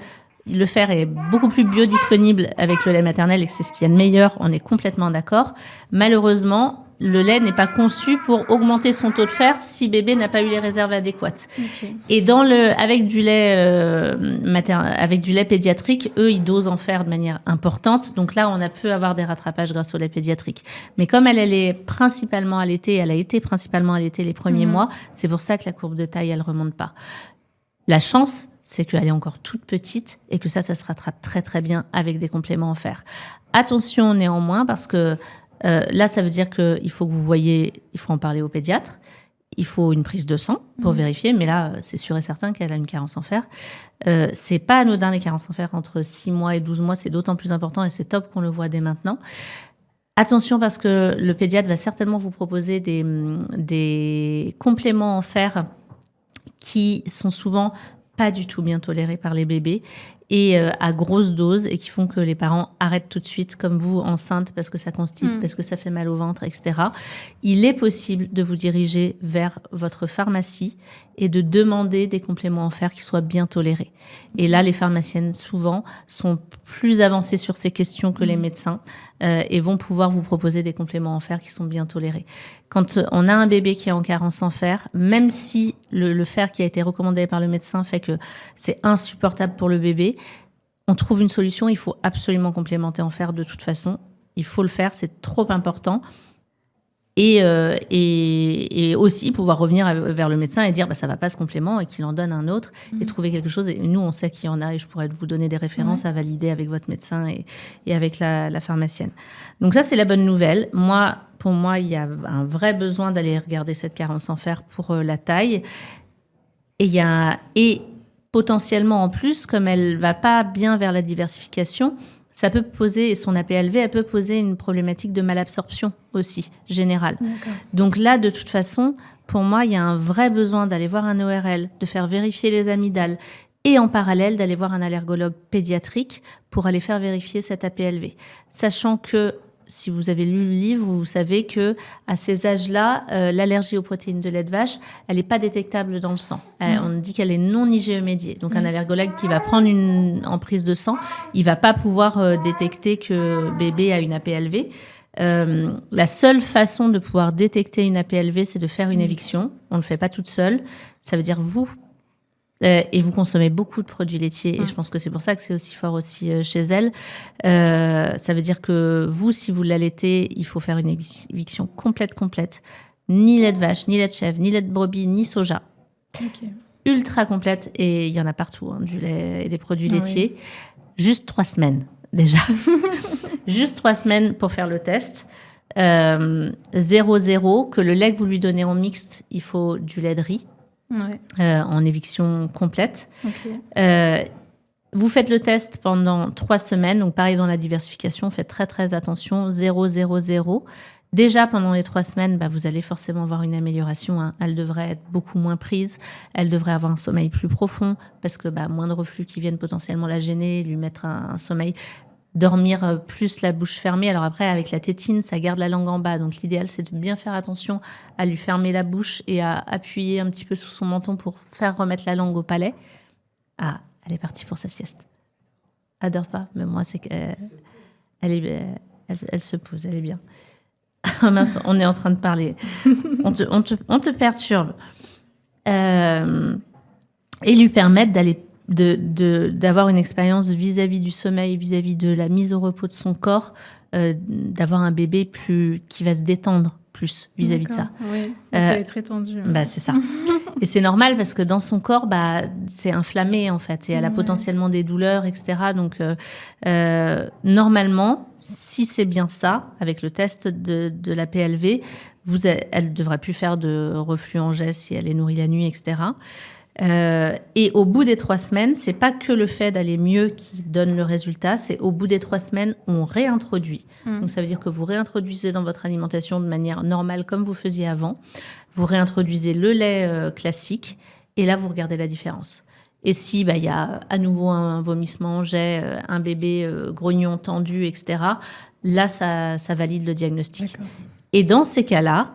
le fer est beaucoup plus biodisponible avec le lait maternel et que c'est ce qu'il y a de meilleur, on est complètement d'accord. Malheureusement, le lait n'est pas conçu pour augmenter son taux de fer si bébé n'a pas eu les réserves adéquates. Okay. Et avec du lait pédiatrique, eux, ils dosent en fer de manière importante. Donc là, on peut avoir des rattrapages grâce au lait pédiatrique. Mais comme elle est principalement allaitée, elle a été principalement allaitée les premiers mois, c'est pour ça que la courbe de taille, elle remonte pas. La chance, c'est qu'elle est encore toute petite et que ça se rattrape très très bien avec des compléments en fer. Attention néanmoins, parce que là, ça veut dire qu'il faut que vous voyez, il faut en parler au pédiatre, il faut une prise de sang pour vérifier, mais là, c'est sûr et certain qu'elle a une carence en fer. C'est pas anodin, les carences en fer entre 6 mois et 12 mois, c'est d'autant plus important et c'est top qu'on le voit dès maintenant. Attention, parce que le pédiatre va certainement vous proposer des compléments en fer qui sont souvent pas du tout bien tolérés par les bébés et à grosse dose et qui font que les parents arrêtent tout de suite, comme vous, enceintes, parce que ça constipe, parce que ça fait mal au ventre, etc. Il est possible de vous diriger vers votre pharmacie et de demander des compléments en fer qui soient bien tolérés. Et là, les pharmaciennes, souvent, sont plus avancées sur ces questions que les médecins et vont pouvoir vous proposer des compléments en fer qui sont bien tolérés. Quand on a un bébé qui est en carence en fer, même si le fer qui a été recommandé par le médecin fait que c'est insupportable pour le bébé, on trouve une solution. Il faut absolument complémenter en fer de toute façon. Il faut le faire, c'est trop important. Et aussi pouvoir revenir vers le médecin et dire ça va pas ce complément et qu'il en donne un autre et trouver quelque chose. Et nous, on sait qu'il y en a et je pourrais vous donner des références à valider avec votre médecin et avec la pharmacienne. Donc ça, c'est la bonne nouvelle. Pour moi, il y a un vrai besoin d'aller regarder cette carence en fer pour la taille. Et potentiellement en plus, comme elle va pas bien vers la diversification, ça peut poser, et son APLV, elle peut poser une problématique de malabsorption aussi, générale. D'accord. Donc là, de toute façon, pour moi, il y a un vrai besoin d'aller voir un ORL, de faire vérifier les amygdales et en parallèle d'aller voir un allergologue pédiatrique pour aller faire vérifier cet APLV. Sachant que si vous avez lu le livre, vous savez que à ces âges-là, l'allergie aux protéines de lait de vache, elle n'est pas détectable dans le sang. On dit qu'elle est non IgE-médiée. Donc un allergologue qui va prendre en prise de sang, il va pas pouvoir détecter que bébé a une APLV. La seule façon de pouvoir détecter une APLV, c'est de faire une éviction. On ne le fait pas toute seule. Ça veut dire vous. Et vous consommez beaucoup de produits laitiers, et je pense que c'est pour ça que c'est aussi fort aussi chez elle. Ça veut dire que vous, si vous l'allaitez, il faut faire une éviction complète. Ni lait de vache, ni lait de chèvre, ni lait de brebis, ni soja. Okay. Ultra complète, et il y en a partout, du lait et des produits laitiers. Juste 3 semaines, déjà. Juste 3 semaines pour faire le test. 0-0, que le lait que vous lui donnez en mixte, il faut du lait de riz. En éviction complète. Okay. Vous faites le test pendant 3 semaines. Donc, pareil dans la diversification, faites très, très attention. 0-0-0. Déjà, pendant les 3 semaines, vous allez forcément voir une amélioration. Elle devrait être beaucoup moins prise. Elle devrait avoir un sommeil plus profond parce que moins de reflux qui viennent potentiellement la gêner, lui mettre un sommeil. dormir plus la bouche fermée. Alors après, avec la tétine, ça garde la langue en bas. Donc l'idéal, c'est de bien faire attention à lui fermer la bouche et à appuyer un petit peu sous son menton pour faire remettre la langue au palais. Ah, elle est partie pour sa sieste. Elle dort pas, mais moi, c'est qu'elle elle se pose, elle est bien. Oh mince, on est en train de parler. On te perturbe. Et lui permettre d'avoir une expérience vis-à-vis du sommeil, vis-à-vis de la mise au repos de son corps, d'avoir un bébé qui va se détendre plus vis-à-vis de ça. Oui, ça va être très tendu. Bah, c'est ça. Et c'est normal parce que dans son corps, c'est inflammé en fait. Et elle a potentiellement des douleurs, etc. Donc, normalement, si c'est bien ça, avec le test de la PLV, elle ne devrait plus faire de reflux en jet si elle est nourrie la nuit, etc. Et au bout des 3 semaines, c'est pas que le fait d'aller mieux qui donne le résultat, c'est au bout des 3 semaines, on réintroduit. Donc ça veut dire que vous réintroduisez dans votre alimentation de manière normale comme vous faisiez avant. Vous réintroduisez le lait classique et là, vous regardez la différence. Et si il y a à nouveau un vomissement en jet, un bébé grognon tendu, etc., là, ça valide le diagnostic. D'accord. Et dans ces cas-là,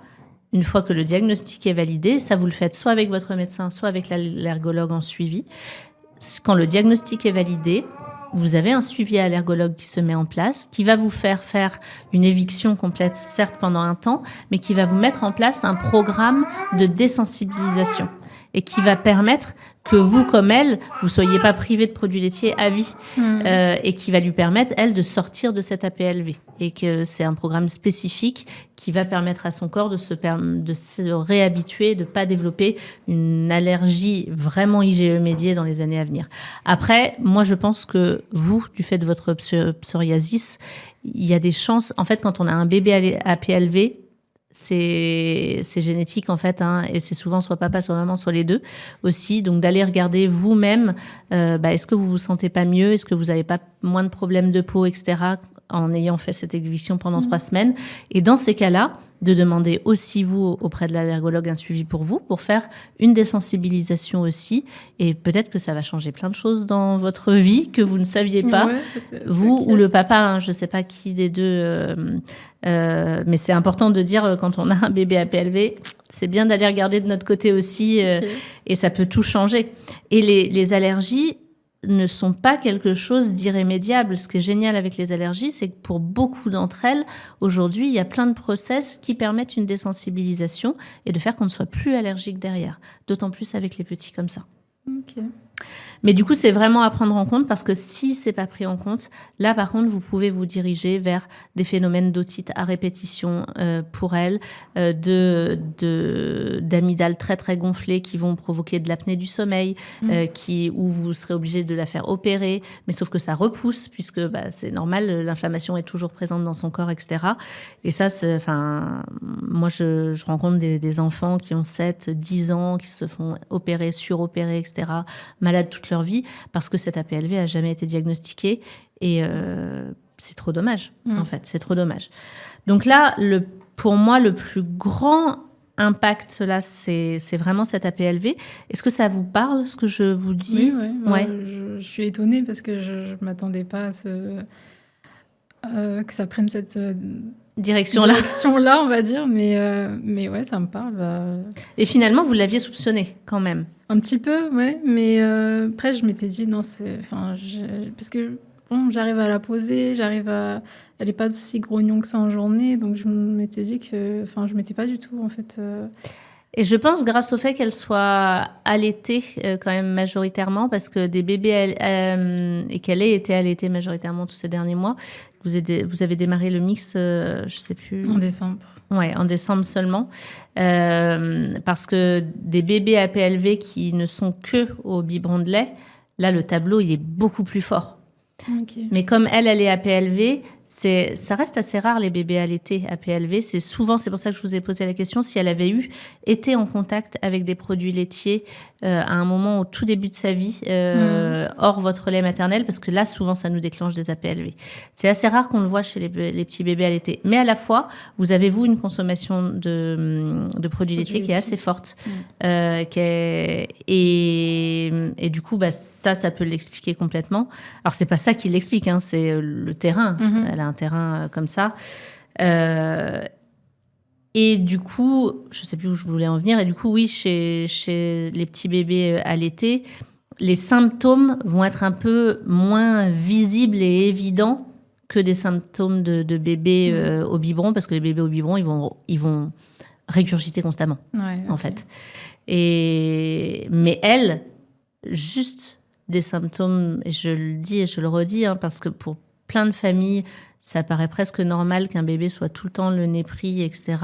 une fois que le diagnostic est validé, ça vous le faites soit avec votre médecin, soit avec l'ergologue en suivi. Quand le diagnostic est validé, vous avez un suivi à l'ergologue qui se met en place, qui va vous faire une éviction complète, certes pendant un temps, mais qui va vous mettre en place un programme de désensibilisation et qui va permettre que vous, comme elle, vous ne soyez pas privé de produits laitiers à vie et qui va lui permettre, elle, de sortir de cette APLV. Et que c'est un programme spécifique qui va permettre à son corps de se réhabituer, de ne pas développer une allergie vraiment IgE médiée dans les années à venir. Après, moi, je pense que vous, du fait de votre psoriasis, il y a des chances... En fait, quand on a un bébé APLV, c'est génétique en fait, et c'est souvent soit papa, soit maman, soit les deux aussi. Donc d'aller regarder vous-même, est-ce que vous vous sentez pas mieux, est-ce que vous n'avez pas moins de problèmes de peau, etc., en ayant fait cette éviction pendant 3 semaines. Et dans ces cas-là, de demander aussi, vous, auprès de l'allergologue, un suivi pour vous, pour faire une désensibilisation aussi. Et peut-être que ça va changer plein de choses dans votre vie que vous ne saviez pas. Vous ou le papa, je ne sais pas qui des deux. Mais c'est important de dire, quand on a un bébé APLV, c'est bien d'aller regarder de notre côté aussi. Et ça peut tout changer. Et les allergies ne sont pas quelque chose d'irrémédiable. Ce qui est génial avec les allergies, c'est que pour beaucoup d'entre elles, aujourd'hui, il y a plein de process qui permettent une désensibilisation et de faire qu'on ne soit plus allergique derrière. D'autant plus avec les petits comme ça. Ok. Mais du coup, c'est vraiment à prendre en compte parce que si c'est pas pris en compte, là, par contre, vous pouvez vous diriger vers des phénomènes d'otite à répétition pour elles, d'amygdales très, très gonflées qui vont provoquer de l'apnée du sommeil, où vous serez obligé de la faire opérer, mais sauf que ça repousse puisque c'est normal, l'inflammation est toujours présente dans son corps, etc. Et ça, moi, je rencontre des enfants qui ont 7, 10 ans, qui se font opérer, suropérer, etc., malades toute leur vie, parce que cette APLV n'a jamais été diagnostiquée. Et c'est trop dommage, en fait. C'est trop dommage. Donc là, pour moi, le plus grand impact, là, c'est vraiment cette APLV. Est-ce que ça vous parle, ce que je vous dis ? Oui. Ouais. Je suis étonnée parce que je ne m'attendais pas à que ça prenne cette... direction-là, on va dire, mais ouais, ça me parle. Et finalement, vous l'aviez soupçonné quand même. Un petit peu, ouais, mais après, je m'étais dit, non, parce que j'arrive à la poser, elle n'est pas si grognon que ça en journée, donc je m'étais dit que, je m'étais pas du tout, en fait... Et je pense, grâce au fait qu'elle soit allaitée quand même majoritairement, parce que des bébés et qu'elle ait été allaitée majoritairement tous ces derniers mois, vous avez démarré le mix, je ne sais plus... En décembre. Oui, en décembre seulement. Parce que des bébés APLV qui ne sont que au biberon de lait, là, le tableau, il est beaucoup plus fort. Okay. Mais comme elle est APLV, ça reste assez rare les bébés allaités à PLV. C'est pour ça que je vous ai posé la question, si elle avait été en contact avec des produits laitiers à un moment au tout début de sa vie, hors votre lait maternel, parce que là, souvent, ça nous déclenche des APLV. C'est assez rare qu'on le voit chez les petits bébés allaités. Mais à la fois, vous avez, vous, une consommation de produits laitiers qui est assez forte. Et du coup, ça peut l'expliquer complètement. Alors, c'est pas ça qui l'explique, hein, c'est le terrain. Elle a un terrain comme ça. Et du coup, je sais plus où je voulais en venir. Et du coup, oui, chez les petits bébés allaités, les symptômes vont être un peu moins visibles et évidents que des symptômes de bébés au biberon, parce que les bébés au biberon, ils vont régurgiter constamment, en fait. Mais elle, juste des symptômes, et je le dis et je le redis, hein, parce que pour plein de familles, ça paraît presque normal qu'un bébé soit tout le temps le nez pris, etc.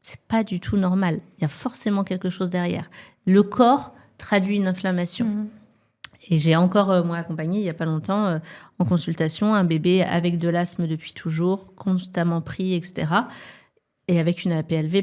C'est pas du tout normal. Il y a forcément quelque chose derrière. Le corps traduit une inflammation. Et j'ai encore, moi, accompagné il y a pas longtemps, en consultation, un bébé avec de l'asthme depuis toujours, constamment pris, etc. Et avec une APLV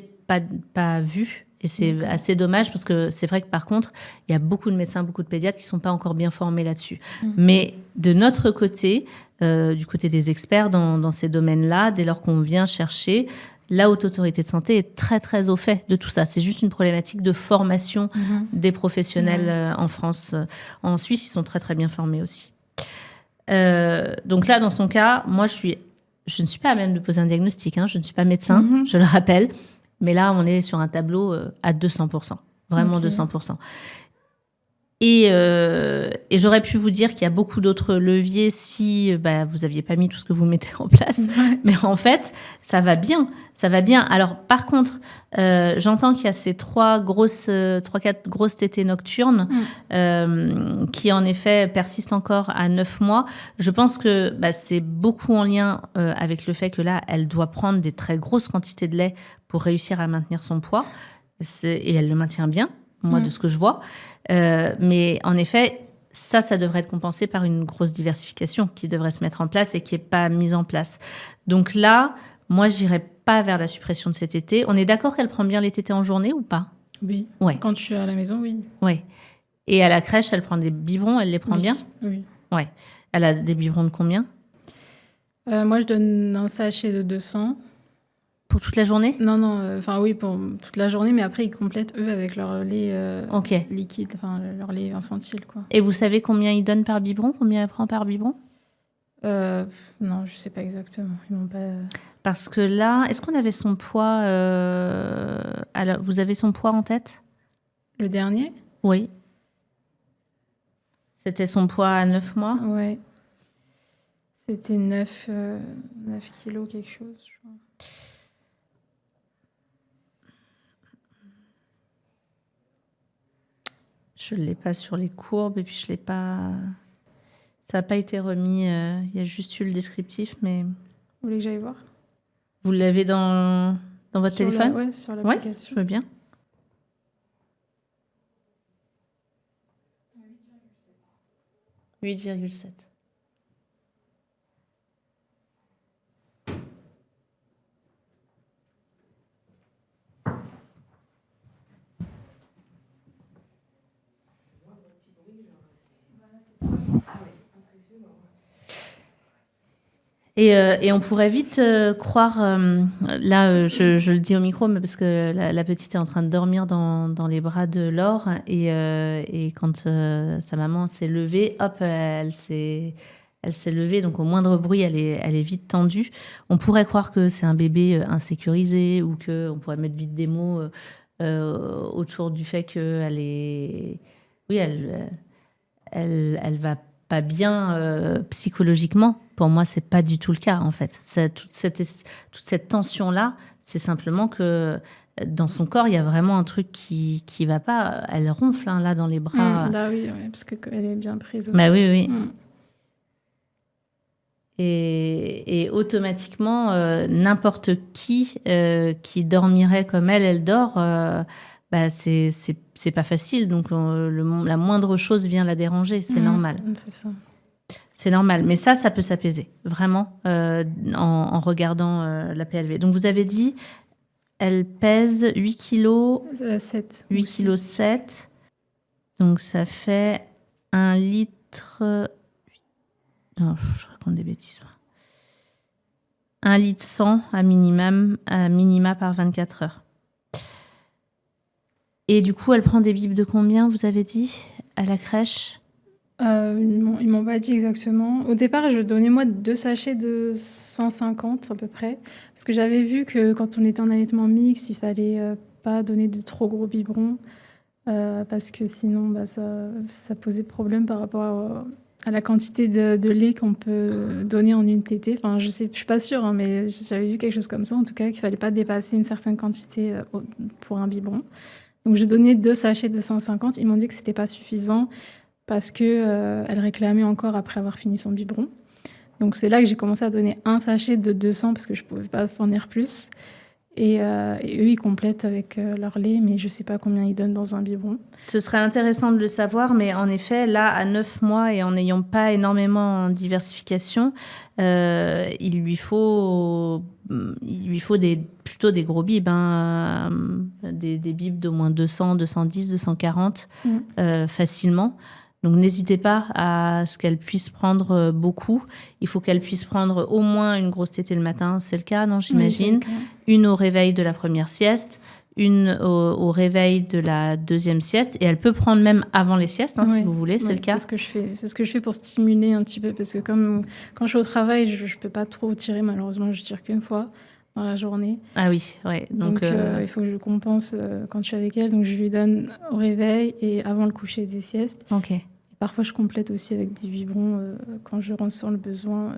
pas vue. Et c'est assez dommage parce que c'est vrai que par contre, il y a beaucoup de médecins, beaucoup de pédiatres qui ne sont pas encore bien formés là-dessus. Mais de notre côté, du côté des experts dans ces domaines-là, dès lors qu'on vient chercher, la Haute Autorité de Santé est très, très au fait de tout ça. C'est juste une problématique de formation des professionnels en France. En Suisse, ils sont très, très bien formés aussi. Donc là, dans son cas, moi, je ne suis pas à même de poser un diagnostic. Hein, je ne suis pas médecin, je le rappelle. Mais là, on est sur un tableau à 200%. Vraiment 200%. Et j'aurais pu vous dire qu'il y a beaucoup d'autres leviers si vous n'aviez pas mis tout ce que vous mettez en place. Mais en fait, ça va bien. Ça va bien. Alors, par contre, j'entends qu'il y a ces 3-4 grosses tétées nocturnes qui, en effet, persistent encore à 9 mois. Je pense que c'est beaucoup en lien avec le fait que là, elle doit prendre des très grosses quantités de lait pour réussir à maintenir son poids. Et elle le maintient bien, moi, de ce que je vois. Mais en effet, ça devrait être compensé par une grosse diversification qui devrait se mettre en place et qui n'est pas mise en place. Donc là, moi, je n'irais pas vers la suppression de ces tétées. On est d'accord qu'elle prend bien les tétées en journée ou pas? Oui. Ouais. Quand je suis à la maison, oui. Oui. Et à la crèche, elle prend des biberons, elle les prend bien? Oui. Ouais. Elle a des biberons de combien? Moi, je donne un sachet de 200. Pour toute la journée? Non, oui, pour toute la journée, mais après, ils complètent, eux, avec leur lait liquide, leur lait infantile, quoi. Et vous savez combien ils donnent par biberon? Combien elle prend par biberon? Non, je sais pas exactement. Ils m'ont pas... Parce que là, est-ce qu'on avait son poids alors, vous avez son poids en tête? Le dernier? Oui. C'était son poids à 9 mois? Ouais. C'était 9 kilos, quelque chose, je crois. Je ne l'ai pas sur les courbes et puis je l'ai pas... Ça n'a pas été remis. Il y a juste eu le descriptif, mais... Vous voulez que j'aille voir? Vous l'avez dans votre téléphone? Oui, sur l'application. Ouais, je veux bien. 8,7. Et on pourrait vite croire, là je le dis au micro, mais parce que la petite est en train de dormir dans les bras de Laure, et quand sa maman s'est levée, hop, elle s'est levée, donc au moindre bruit, elle est vite tendue. On pourrait croire que c'est un bébé insécurisé, ou qu'on pourrait mettre vite des mots autour du fait qu'elle est... Oui, elle va pas bien psychologiquement. Pour moi, c'est pas du tout le cas, en fait. Toute cette tension-là, c'est simplement que dans son corps, il y a vraiment un truc qui va pas. Elle ronfle, hein, là, dans les bras. Là, oui, parce qu'elle est bien prise aussi. Bah oui. Et automatiquement, n'importe qui dormirait comme elle dort, c'est pas facile. Donc, la moindre chose vient la déranger, c'est normal. C'est ça. C'est normal. Mais ça peut s'apaiser, vraiment, en regardant la PLV. Donc, vous avez dit, elle pèse 8 kg, 7. 8 kg 7. Donc, ça fait 1 litre... Non, je raconte des bêtises. 1 litre 100 à minima par 24 heures. Et du coup, elle prend des bibes de combien, vous avez dit, à la crèche ? Ils m'ont pas dit exactement. Au départ, je donnais moi 2 sachets de 150 à peu près. Parce que j'avais vu que quand on était en allaitement mixte, il fallait pas donner de trop gros biberons. Parce que sinon, ça posait problème par rapport à la quantité de lait qu'on peut donner en une tétée. Enfin, je suis pas sûre, hein, mais j'avais vu quelque chose comme ça. En tout cas, qu'il fallait pas dépasser une certaine quantité pour un biberon. Donc, je donnais 2 sachets de 150. Ils m'ont dit que c'était pas suffisant parce que elle réclamait encore après avoir fini son biberon. Donc, c'est là que j'ai commencé à donner 1 sachet de 200 parce que je pouvais pas fournir plus. Et eux, ils complètent avec leur lait, mais je sais pas combien ils donnent dans un biberon. Ce serait intéressant de le savoir, mais en effet, là, à 9 mois et en n'ayant pas énormément de diversification, il lui faut plutôt des gros bibes, hein, des bibes d'au moins 200, 210, 240 facilement. Donc, n'hésitez pas à ce qu'elle puisse prendre beaucoup. Il faut qu'elle puisse prendre au moins une grosse tétée le matin. C'est le cas, non, j'imagine. Oui, une au réveil de la première sieste, une au réveil de la deuxième sieste. Et elle peut prendre même avant les siestes, si vous voulez. C'est le cas. C'est ce que je fais. C'est ce que je fais pour stimuler un petit peu. Parce que quand je suis au travail, je ne peux pas trop tirer. Malheureusement, je tire qu'une fois dans la journée. Ah oui, ouais. Donc il faut que je compense quand je suis avec elle. Donc, je lui donne au réveil et avant le coucher des siestes. OK. Parfois, je complète aussi avec des biberons quand je ressens le besoin.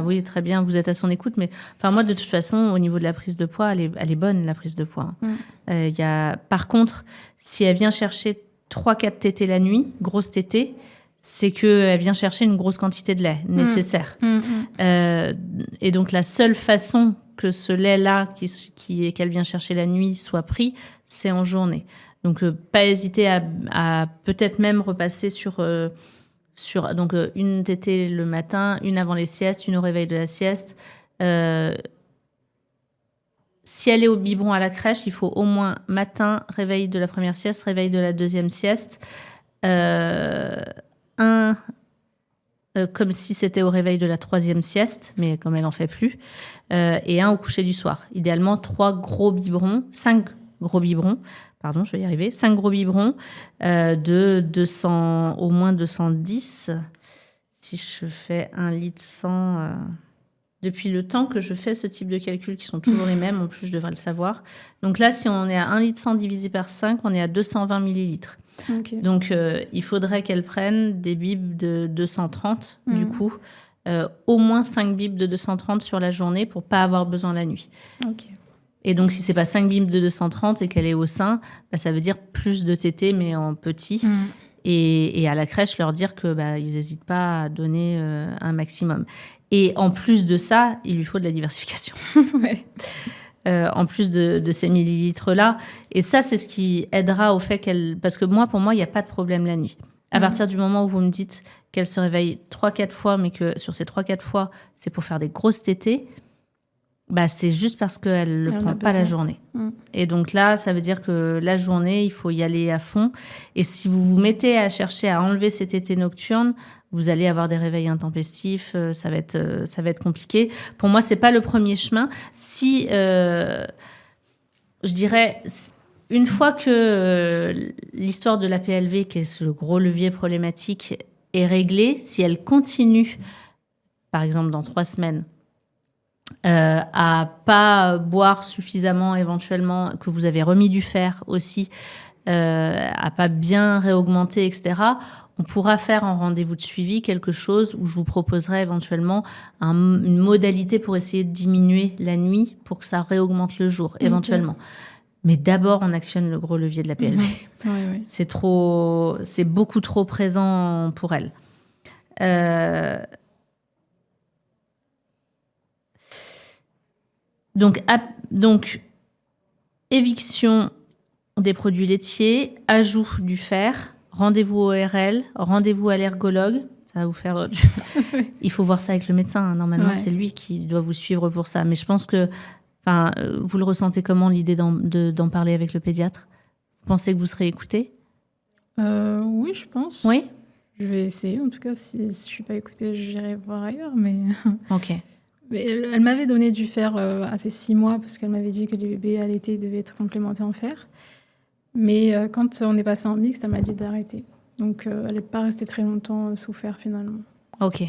Oui, très bien, vous êtes à son écoute. Mais moi, de toute façon, au niveau de la prise de poids, elle est bonne, la prise de poids. Par contre, si elle vient chercher 3-4 tétées la nuit, grosse tétée, c'est qu'elle vient chercher une grosse quantité de lait nécessaire. Et donc, la seule façon que ce lait-là qu'elle vient chercher la nuit soit pris, c'est en journée. Donc, pas hésiter à peut-être même repasser sur une tétée le matin, une avant les siestes, une au réveil de la sieste. Si elle est au biberon à la crèche, il faut au moins matin, réveil de la première sieste, réveil de la deuxième sieste. Comme si c'était au réveil de la troisième sieste, mais comme elle n'en fait plus. Et 1 au coucher du soir. Idéalement, 5 gros biberons. 5 gros biberons de 200, au moins 210. Si je fais 1 litre 100, depuis le temps que je fais ce type de calculs qui sont toujours les mêmes, en plus je devrais le savoir. Donc là, si on est à 1 litre 100 divisé par 5, on est à 220 millilitres. Okay. Donc il faudrait qu'elle prenne des bibes de 230, du coup. Au moins 5 bibes de 230 sur la journée pour pas avoir besoin la nuit. Ok. Et donc, si c'est pas 5 bibes de 230 et qu'elle est au sein, ça veut dire plus de tétées, mais en petit. Et à la crèche, leur dire que ils n'hésitent pas à donner un maximum. Et en plus de ça, il lui faut de la diversification. En plus de ces millilitres-là. Et ça, c'est ce qui aidera au fait qu'elle... Parce que pour moi, il n'y a pas de problème la nuit. À partir du moment où vous me dites qu'elle se réveille 3-4 fois, mais que sur ces 3-4 fois, c'est pour faire des grosses tétées, c'est juste parce qu'elle ne le prend pas la journée. Et donc là, ça veut dire que la journée, il faut y aller à fond. Et si vous vous mettez à chercher à enlever ces tétées nocturnes, vous allez avoir des réveils intempestifs, ça va être compliqué. Pour moi, ce n'est pas le premier chemin. Si, je dirais, une fois que l'histoire de la PLV, qui est ce gros levier problématique, est réglée, si elle continue, par exemple dans 3 semaines, à pas boire suffisamment éventuellement, que vous avez remis du fer aussi, à pas bien réaugmenter, etc., on pourra faire en rendez-vous de suivi quelque chose où je vous proposerai éventuellement une modalité pour essayer de diminuer la nuit pour que ça réaugmente le jour, éventuellement. Mais d'abord, on actionne le gros levier de la PLV. C'est beaucoup trop présent pour elle. Donc, éviction des produits laitiers, ajout du fer, rendez-vous au ORL, rendez-vous à l'ergologue. ça va vous faire... Il faut voir ça avec le médecin. Hein. Normalement, c'est lui qui doit vous suivre pour ça. Mais je pense que... vous le ressentez comment, l'idée d'en parler avec le pédiatre? Vous pensez que vous serez écouté? Oui, je pense. Oui. Je vais essayer. En tout cas, si je ne suis pas écoutée, j'irai voir ailleurs. Mais... Ok. Mais elle m'avait donné du fer à ces 6 mois parce qu'elle m'avait dit que les bébés allaités devaient être complémentés en fer. Mais quand on est passé en mixte, elle m'a dit d'arrêter. Donc, elle n'est pas restée très longtemps sous fer finalement. Ok.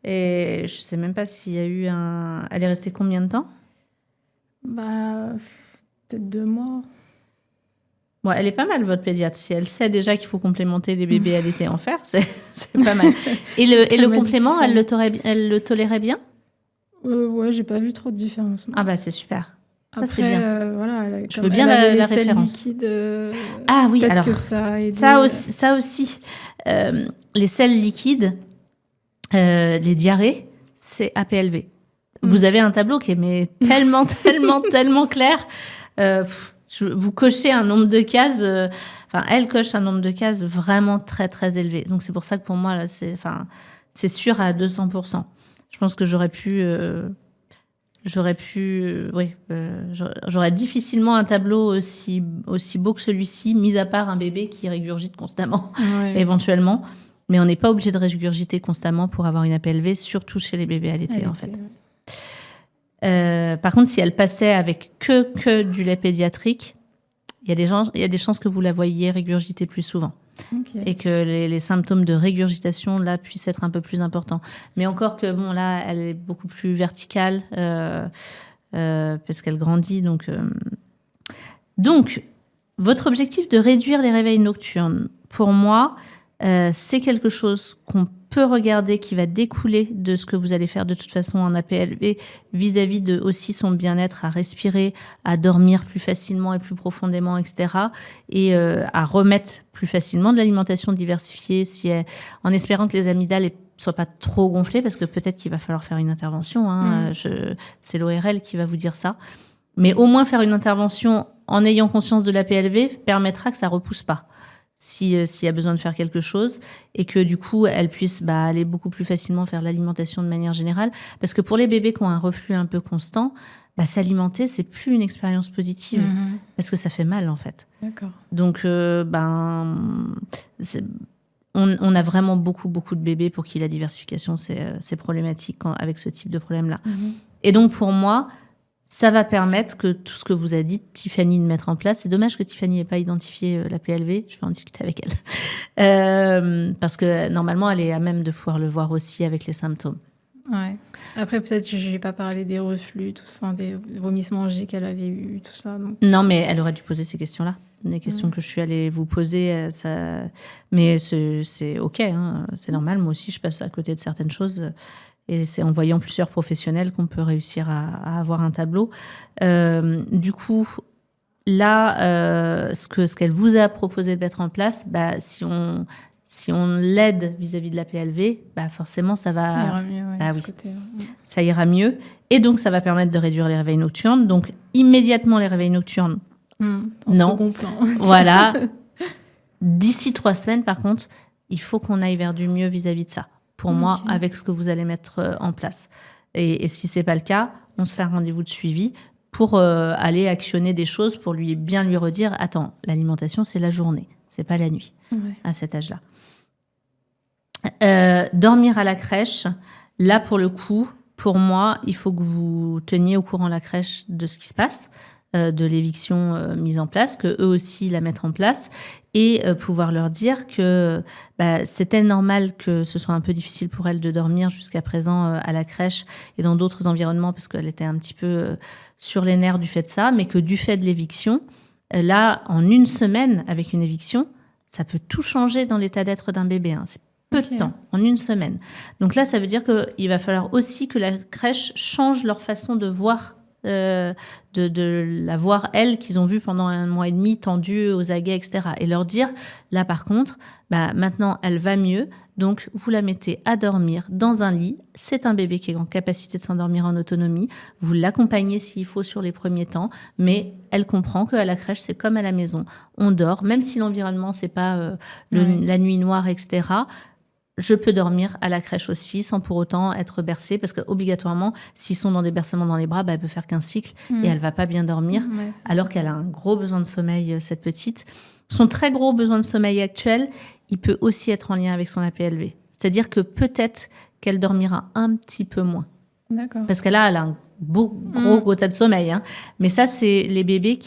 Et je ne sais même pas s'il y a eu un... Elle est restée combien de temps? Peut-être 2 mois. Bon, elle est pas mal, votre pédiatre. Si elle sait déjà qu'il faut complémenter les bébés allaités en fer, c'est pas mal. Et le complément, elle le tolérait bien? Ouais, j'ai pas vu trop de différence. Ah bah c'est super. Ça, Après, c'est bien. Voilà, je veux bien la référence. Liquide, ah oui, alors que ça a aidé. Ça aussi. Les selles liquides, les diarrhées, c'est APLV. Vous avez un tableau qui est tellement clair. Vous cochez un nombre de cases. Elle coche un nombre de cases vraiment très très élevé. Donc c'est pour ça que pour moi, là, c'est sûr à 200%. Je pense que j'aurais difficilement un tableau aussi beau que celui-ci, mis à part un bébé qui régurgite constamment, éventuellement. Mais on n'est pas obligé de régurgiter constamment pour avoir une APLV, surtout chez les bébés allaités, en fait. Par contre, si elle passait avec que du lait pédiatrique, il y a des chances que vous la voyiez régurgiter plus souvent. Okay. Et que les symptômes de régurgitation, là, puissent être un peu plus importants. Mais encore que, bon, là, elle est beaucoup plus verticale parce qu'elle grandit. Donc, votre objectif de réduire les réveils nocturnes, pour moi, c'est quelque chose qu'on peut regarder qui va découler de ce que vous allez faire de toute façon en APLV vis-à-vis de aussi son bien-être, à respirer, à dormir plus facilement et plus profondément, etc. Et à remettre plus facilement de l'alimentation diversifiée en espérant que les amygdales ne soient pas trop gonflées parce que peut-être qu'il va falloir faire une intervention. Hein. C'est l'ORL qui va vous dire ça. Mais au moins faire une intervention en ayant conscience de l'APLV permettra que ça ne repousse pas. S'il y a besoin de faire quelque chose et que du coup elle puisse aller beaucoup plus facilement faire l'alimentation de manière générale, parce que pour les bébés qui ont un reflux un peu constant, s'alimenter c'est plus une expérience positive parce que ça fait mal en fait. D'accord. Donc on a vraiment beaucoup de bébés pour qui la diversification c'est problématique avec ce type de problème là. Et donc pour moi ça va permettre que tout ce que vous a dit Tiffany de mettre en place, c'est dommage que Tiffany n'ait pas identifié la PLV, je vais en discuter avec elle, parce que normalement elle est à même de pouvoir le voir aussi avec les symptômes. Ouais. Après peut-être que je n'ai pas parlé des reflux, tout ça, des vomissements G qu'elle avait eu, tout ça. Donc... Non, mais elle aurait dû poser ces questions-là, des questions que je suis allée vous poser. Mais c'est OK, hein, c'est normal, moi aussi je passe à côté de certaines choses. Et c'est en voyant plusieurs professionnels qu'on peut réussir à avoir un tableau. Du coup, là, ce qu'elle vous a proposé de mettre en place, si on l'aide vis-à-vis de la PLV, forcément, ça va... Ça ira mieux, oui. Côté, ça ira mieux. Et donc, ça va permettre de réduire les réveils nocturnes. Donc, immédiatement, les réveils nocturnes, non. Second plan. Voilà. D'ici 3 semaines, par contre, il faut qu'on aille vers du mieux vis-à-vis de ça. Pour moi, avec ce que vous allez mettre en place. Et si ce n'est pas le cas, on se fait un rendez-vous de suivi pour aller actionner des choses, pour bien lui redire, attends, l'alimentation, c'est la journée, c'est pas la nuit, à cet âge-là. Dormir à la crèche, là, pour le coup, pour moi, il faut que vous teniez au courant la crèche de ce qui se passe, de l'éviction mise en place, qu'eux aussi la mettent en place, et pouvoir leur dire que c'était normal que ce soit un peu difficile pour elle de dormir jusqu'à présent à la crèche et dans d'autres environnements, parce qu'elle était un petit peu sur les nerfs du fait de ça, mais que du fait de l'éviction, là, en 1 semaine, avec une éviction, ça peut tout changer dans l'état d'être d'un bébé. Hein. C'est peu de temps, en 1 semaine. Donc là, ça veut dire qu'il va falloir aussi que la crèche change leur façon de voir de la voir, elle, qu'ils ont vue pendant 1 mois et demi, tendue aux aguets, etc. Et leur dire, là, par contre, maintenant, elle va mieux, donc vous la mettez à dormir dans un lit. C'est un bébé qui est en capacité de s'endormir en autonomie. Vous l'accompagnez s'il faut sur les premiers temps, mais elle comprend qu'à la crèche, c'est comme à la maison. On dort, même si l'environnement, c'est pas la nuit noire, etc., je peux dormir à la crèche aussi sans pour autant être bercée, parce qu'obligatoirement, s'ils sont dans des bercements dans les bras, elle peut faire qu'un cycle et elle va pas bien dormir, alors qu'elle a un gros besoin de sommeil, cette petite. Son très gros besoin de sommeil actuel, il peut aussi être en lien avec son APLV. C'est-à-dire que peut-être qu'elle dormira un petit peu moins. D'accord. Parce qu'elle a un gros tas de sommeil. Hein. Mais ça, c'est les bébés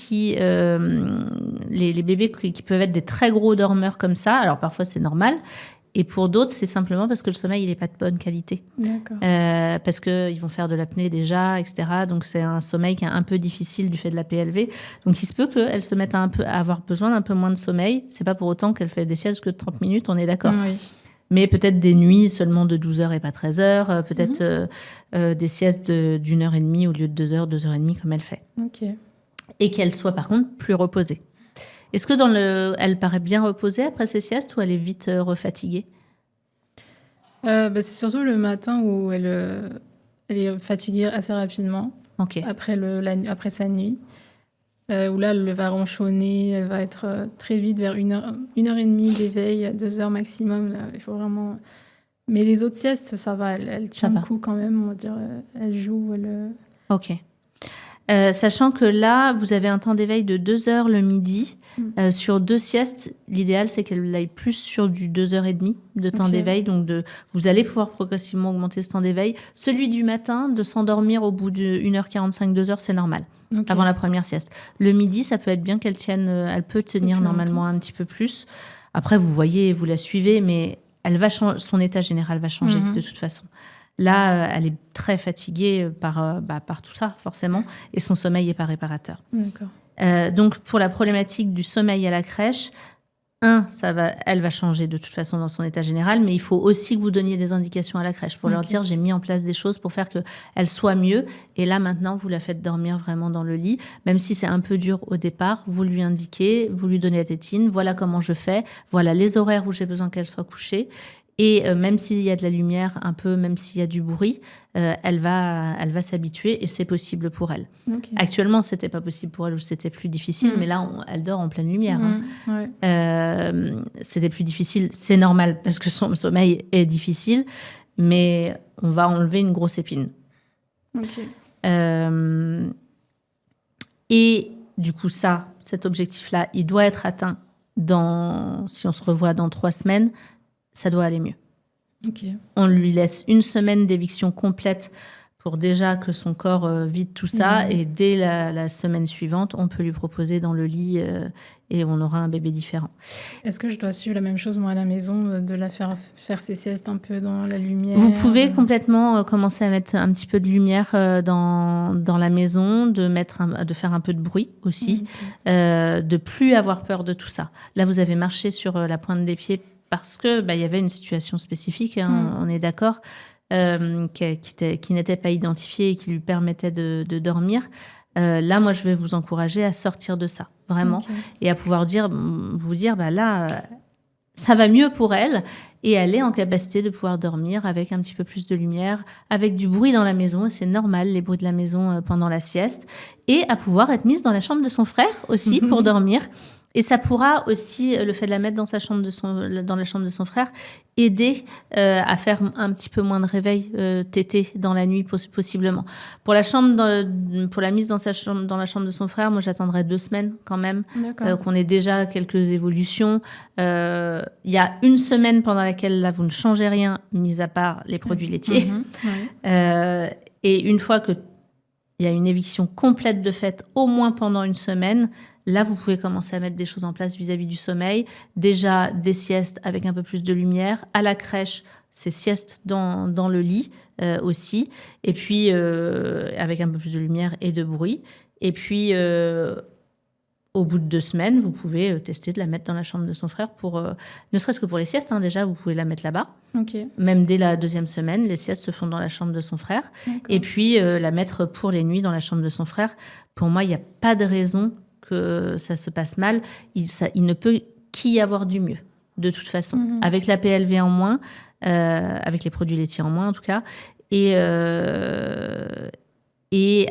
les bébés qui peuvent être des très gros dormeurs comme ça. Alors parfois, c'est normal. Et pour d'autres, c'est simplement parce que le sommeil, il n'est pas de bonne qualité. D'accord. Parce qu'ils vont faire de l'apnée déjà, etc. Donc, c'est un sommeil qui est un peu difficile du fait de la PLV. Donc, il se peut qu'elle se mette à avoir besoin d'un peu moins de sommeil. C'est pas pour autant qu'elle fait des siestes que de 30 minutes, on est d'accord. Oui. Mais peut-être des nuits seulement de 12 heures et pas 13 heures. Peut-être des siestes d'une heure et demie au lieu de 2 heures, 2 heures et demie comme elle fait. Ok. Et qu'elle soit par contre plus reposée. Est-ce que elle paraît bien reposée après ses siestes ou elle est vite refatiguée? C'est surtout le matin où elle est fatiguée assez rapidement Ok. après sa nuit. Où là, elle va ronchonner, elle va être très vite vers 1h30 d'éveil, 2 heures maximum. Là, il faut vraiment... Mais les autres siestes, ça va, elle tient le coup quand même, on va dire. Elle joue, Ok. Sachant que là, vous avez un temps d'éveil de 2 heures le midi. Sur 2 siestes, l'idéal, c'est qu'elle aille plus sur du 2h30 de temps d'éveil. Donc, vous allez pouvoir progressivement augmenter ce temps d'éveil. Celui du matin, de s'endormir au bout de 1h45, 2 heures, c'est normal, avant la première sieste. Le midi, ça peut être bien qu'elle tienne, elle peut tenir normalement un petit peu plus. Après, vous voyez, vous la suivez, mais son état général va changer de toute façon. Là, elle est très fatiguée par tout ça, forcément, et son sommeil n'est pas réparateur. D'accord. Donc, pour la problématique du sommeil à la crèche, elle va changer de toute façon dans son état général, mais il faut aussi que vous donniez des indications à la crèche pour leur dire, j'ai mis en place des choses pour faire qu'elle soit mieux. Et là, maintenant, vous la faites dormir vraiment dans le lit. Même si c'est un peu dur au départ, vous lui indiquez, vous lui donnez la tétine, voilà comment je fais, voilà les horaires où j'ai besoin qu'elle soit couchée. Et même s'il y a de la lumière, un peu, même s'il y a du bruit, elle va s'habituer et c'est possible pour elle. Okay. Actuellement, c'était pas possible pour elle ou c'était plus difficile, mais là, elle dort en pleine lumière. C'était plus difficile, c'est normal parce que son sommeil est difficile, mais on va enlever une grosse épine. Et du coup, cet objectif-là, il doit être atteint si on se revoit dans 3 semaines, ça doit aller mieux. On lui laisse 1 semaine d'éviction complète pour déjà que son corps vide tout ça. Et dès la semaine suivante, on peut lui proposer dans le lit et on aura un bébé différent. Est-ce que je dois suivre la même chose, moi, à la maison, de la faire ses siestes un peu dans la lumière? Vous pouvez complètement commencer à mettre un petit peu de lumière dans la maison, de faire un peu de bruit aussi, de plus avoir peur de tout ça. Là, vous avez marché sur la pointe des pieds parce que y avait une situation spécifique, on est d'accord, qui n'était pas identifiée et qui lui permettait de dormir. Là, moi, je vais vous encourager à sortir de ça, vraiment, et à pouvoir vous dire, là, ça va mieux pour elle, et elle est en capacité de pouvoir dormir avec un petit peu plus de lumière, avec du bruit dans la maison, et c'est normal, les bruits de la maison pendant la sieste, et à pouvoir être mise dans la chambre de son frère aussi pour dormir. Et ça pourra aussi, le fait de la mettre dans la chambre de son frère, aider à faire un petit peu moins de réveil tété dans la nuit, possiblement. Pour la mise dans la chambre de son frère, moi, j'attendrai 2 semaines quand même, qu'on ait déjà quelques évolutions. Il y a 1 semaine pendant laquelle, là, vous ne changez rien, mis à part les produits laitiers. Et une fois qu'il y a une éviction complète de fait, au moins pendant 1 semaine, là, vous pouvez commencer à mettre des choses en place vis-à-vis du sommeil. Déjà, des siestes avec un peu plus de lumière. À la crèche, c'est siestes dans le lit aussi. Et puis, avec un peu plus de lumière et de bruit. Et puis, au bout de 2 semaines, vous pouvez tester de la mettre dans la chambre de son frère, ne serait-ce que pour les siestes. Déjà, vous pouvez la mettre là-bas. Même dès la 2e semaine, les siestes se font dans la chambre de son frère. Et puis, la mettre pour les nuits dans la chambre de son frère. Pour moi, il n'y a pas de raison que ça se passe mal, il ne peut qu'y avoir du mieux, de toute façon. Avec la PLV en moins, avec les produits laitiers en moins en tout cas, et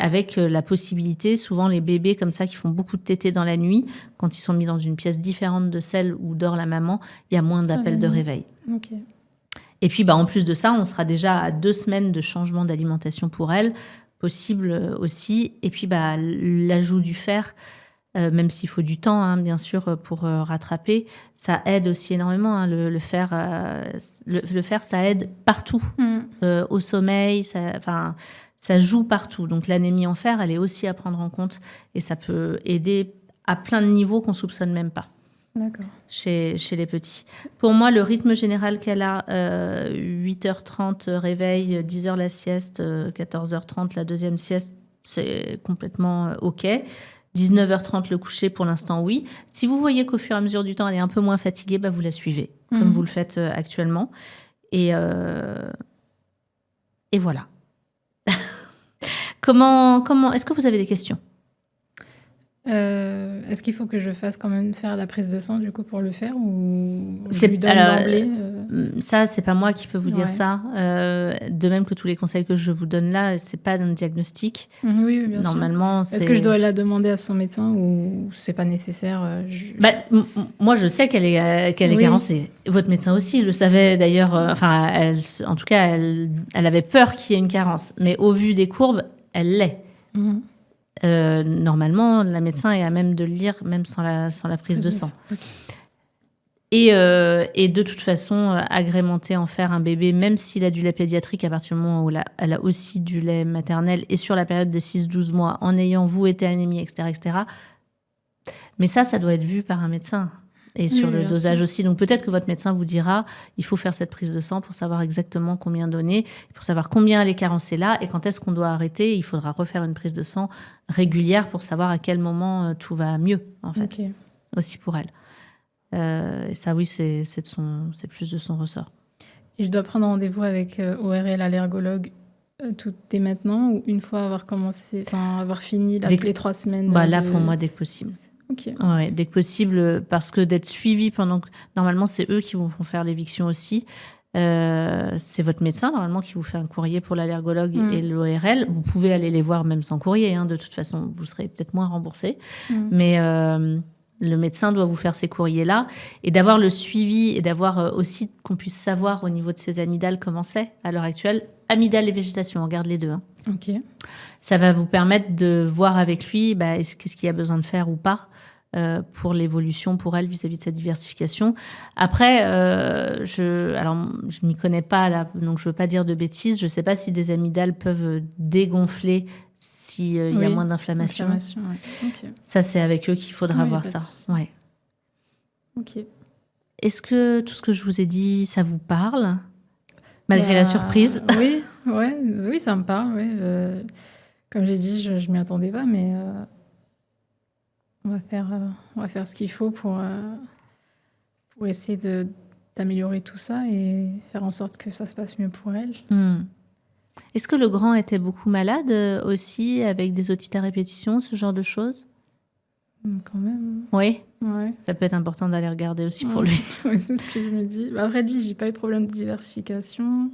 avec la possibilité, souvent les bébés comme ça qui font beaucoup de tétés dans la nuit, quand ils sont mis dans une pièce différente de celle où dort la maman, il y a moins d'appels de réveil. Et puis, en plus de ça, on sera déjà à 2 semaines de changement d'alimentation pour elle, possible aussi. Et puis, l'ajout du fer, même s'il faut du temps, hein, bien sûr, pour rattraper, ça aide aussi énormément. Hein, le fer, ça aide partout. Au sommeil, ça joue partout. Donc, l'anémie en fer, elle est aussi à prendre en compte. Et ça peut aider à plein de niveaux qu'on ne soupçonne même pas. D'accord. Chez les petits. Pour moi, le rythme général qu'elle a, 8h30 réveil, 10h la sieste, 14h30 la deuxième sieste, c'est complètement OK. 19h30 le coucher, pour l'instant, oui. Si vous voyez qu'au fur et à mesure du temps, elle est un peu moins fatiguée, vous la suivez, comme vous le faites actuellement. Et voilà. Comment est-ce que vous avez des questions ? Est-ce qu'il faut que je fasse quand même faire la prise de sang du coup pour le faire ou je C'est lui donne d'emblée Ça, c'est pas moi qui peux vous dire Ouais. ça. De même que tous les conseils que je vous donne là, c'est pas un diagnostic. Oui, bien sûr. Normalement, c'est... Est-ce que je dois la demander à son médecin ou c'est pas nécessaire moi, je sais qu'elle est Oui. carencée. Votre médecin aussi le savait d'ailleurs. En tout cas, elle avait peur qu'il y ait une carence. Mais au vu des courbes, elle l'est. Mhm. Normalement, la médecin est à même de le lire, même sans la prise de sang. Ok. Et de toute façon, agrémenter en fer un bébé, même s'il a du lait pédiatrique, à partir du moment où elle a aussi du lait maternel, et sur la période de 6-12 mois, en ayant, vous, été anémie, etc., etc. Mais ça doit être vu par un médecin. Et sur le bien dosage sûr. aussi. Donc peut-être que votre médecin vous dira, il faut faire cette prise de sang pour savoir exactement combien donner, pour savoir combien elle est carencée là, et quand est-ce qu'on doit arrêter. Il faudra refaire une prise de sang régulière pour savoir à quel moment tout va mieux, en fait, Ok. aussi pour elle. Et ça, oui, c'est plus de son ressort. Et je dois prendre rendez-vous avec ORL allergologue tout dès maintenant ou une fois avoir commencé, avoir fini Dès que- les 3 semaines Là, de- pour moi, dès que possible. Ok. Ouais, dès que possible, parce que d'être suivi pendant que... Normalement, c'est eux qui vont faire l'éviction aussi. C'est votre médecin, normalement, qui vous fait un courrier pour l'allergologue et l'ORL. Vous pouvez aller les voir même sans courrier. Hein, de toute façon, vous serez peut-être moins remboursé. Mais le médecin doit vous faire ces courriers-là. Et d'avoir le suivi et d'avoir aussi qu'on puisse savoir au niveau de ses amygdales comment c'est à l'heure actuelle. Amygdales et végétation, on regarde les deux. Hein. Ok. Ça va vous permettre de voir avec lui qu'est-ce qu'il y a besoin de faire ou pas pour l'évolution pour elle vis-à-vis de sa diversification. Après, je m'y connais pas là, donc je veux pas dire de bêtises. Je sais pas si des amygdales peuvent dégonfler s'il y a moins d'inflammation. Ouais. Ok. Ça, c'est avec eux qu'il faudra Oui, voir pas de ça. souci. Ouais. Ok. Est-ce que tout ce que je vous ai dit, ça vous parle malgré la surprise? Oui, ça me parle. Oui. Comme j'ai dit, je m'y attendais pas, mais on va faire ce qu'il faut pour essayer d'améliorer tout ça et faire en sorte que ça se passe mieux pour elle. Est-ce que le grand était beaucoup malade aussi, avec des otites à répétition, ce genre de choses? Quand même. Oui, Ouais. ça peut être important d'aller regarder aussi pour lui. Ouais, c'est ce que je me dis. Après lui, j'ai pas eu de problème de diversification.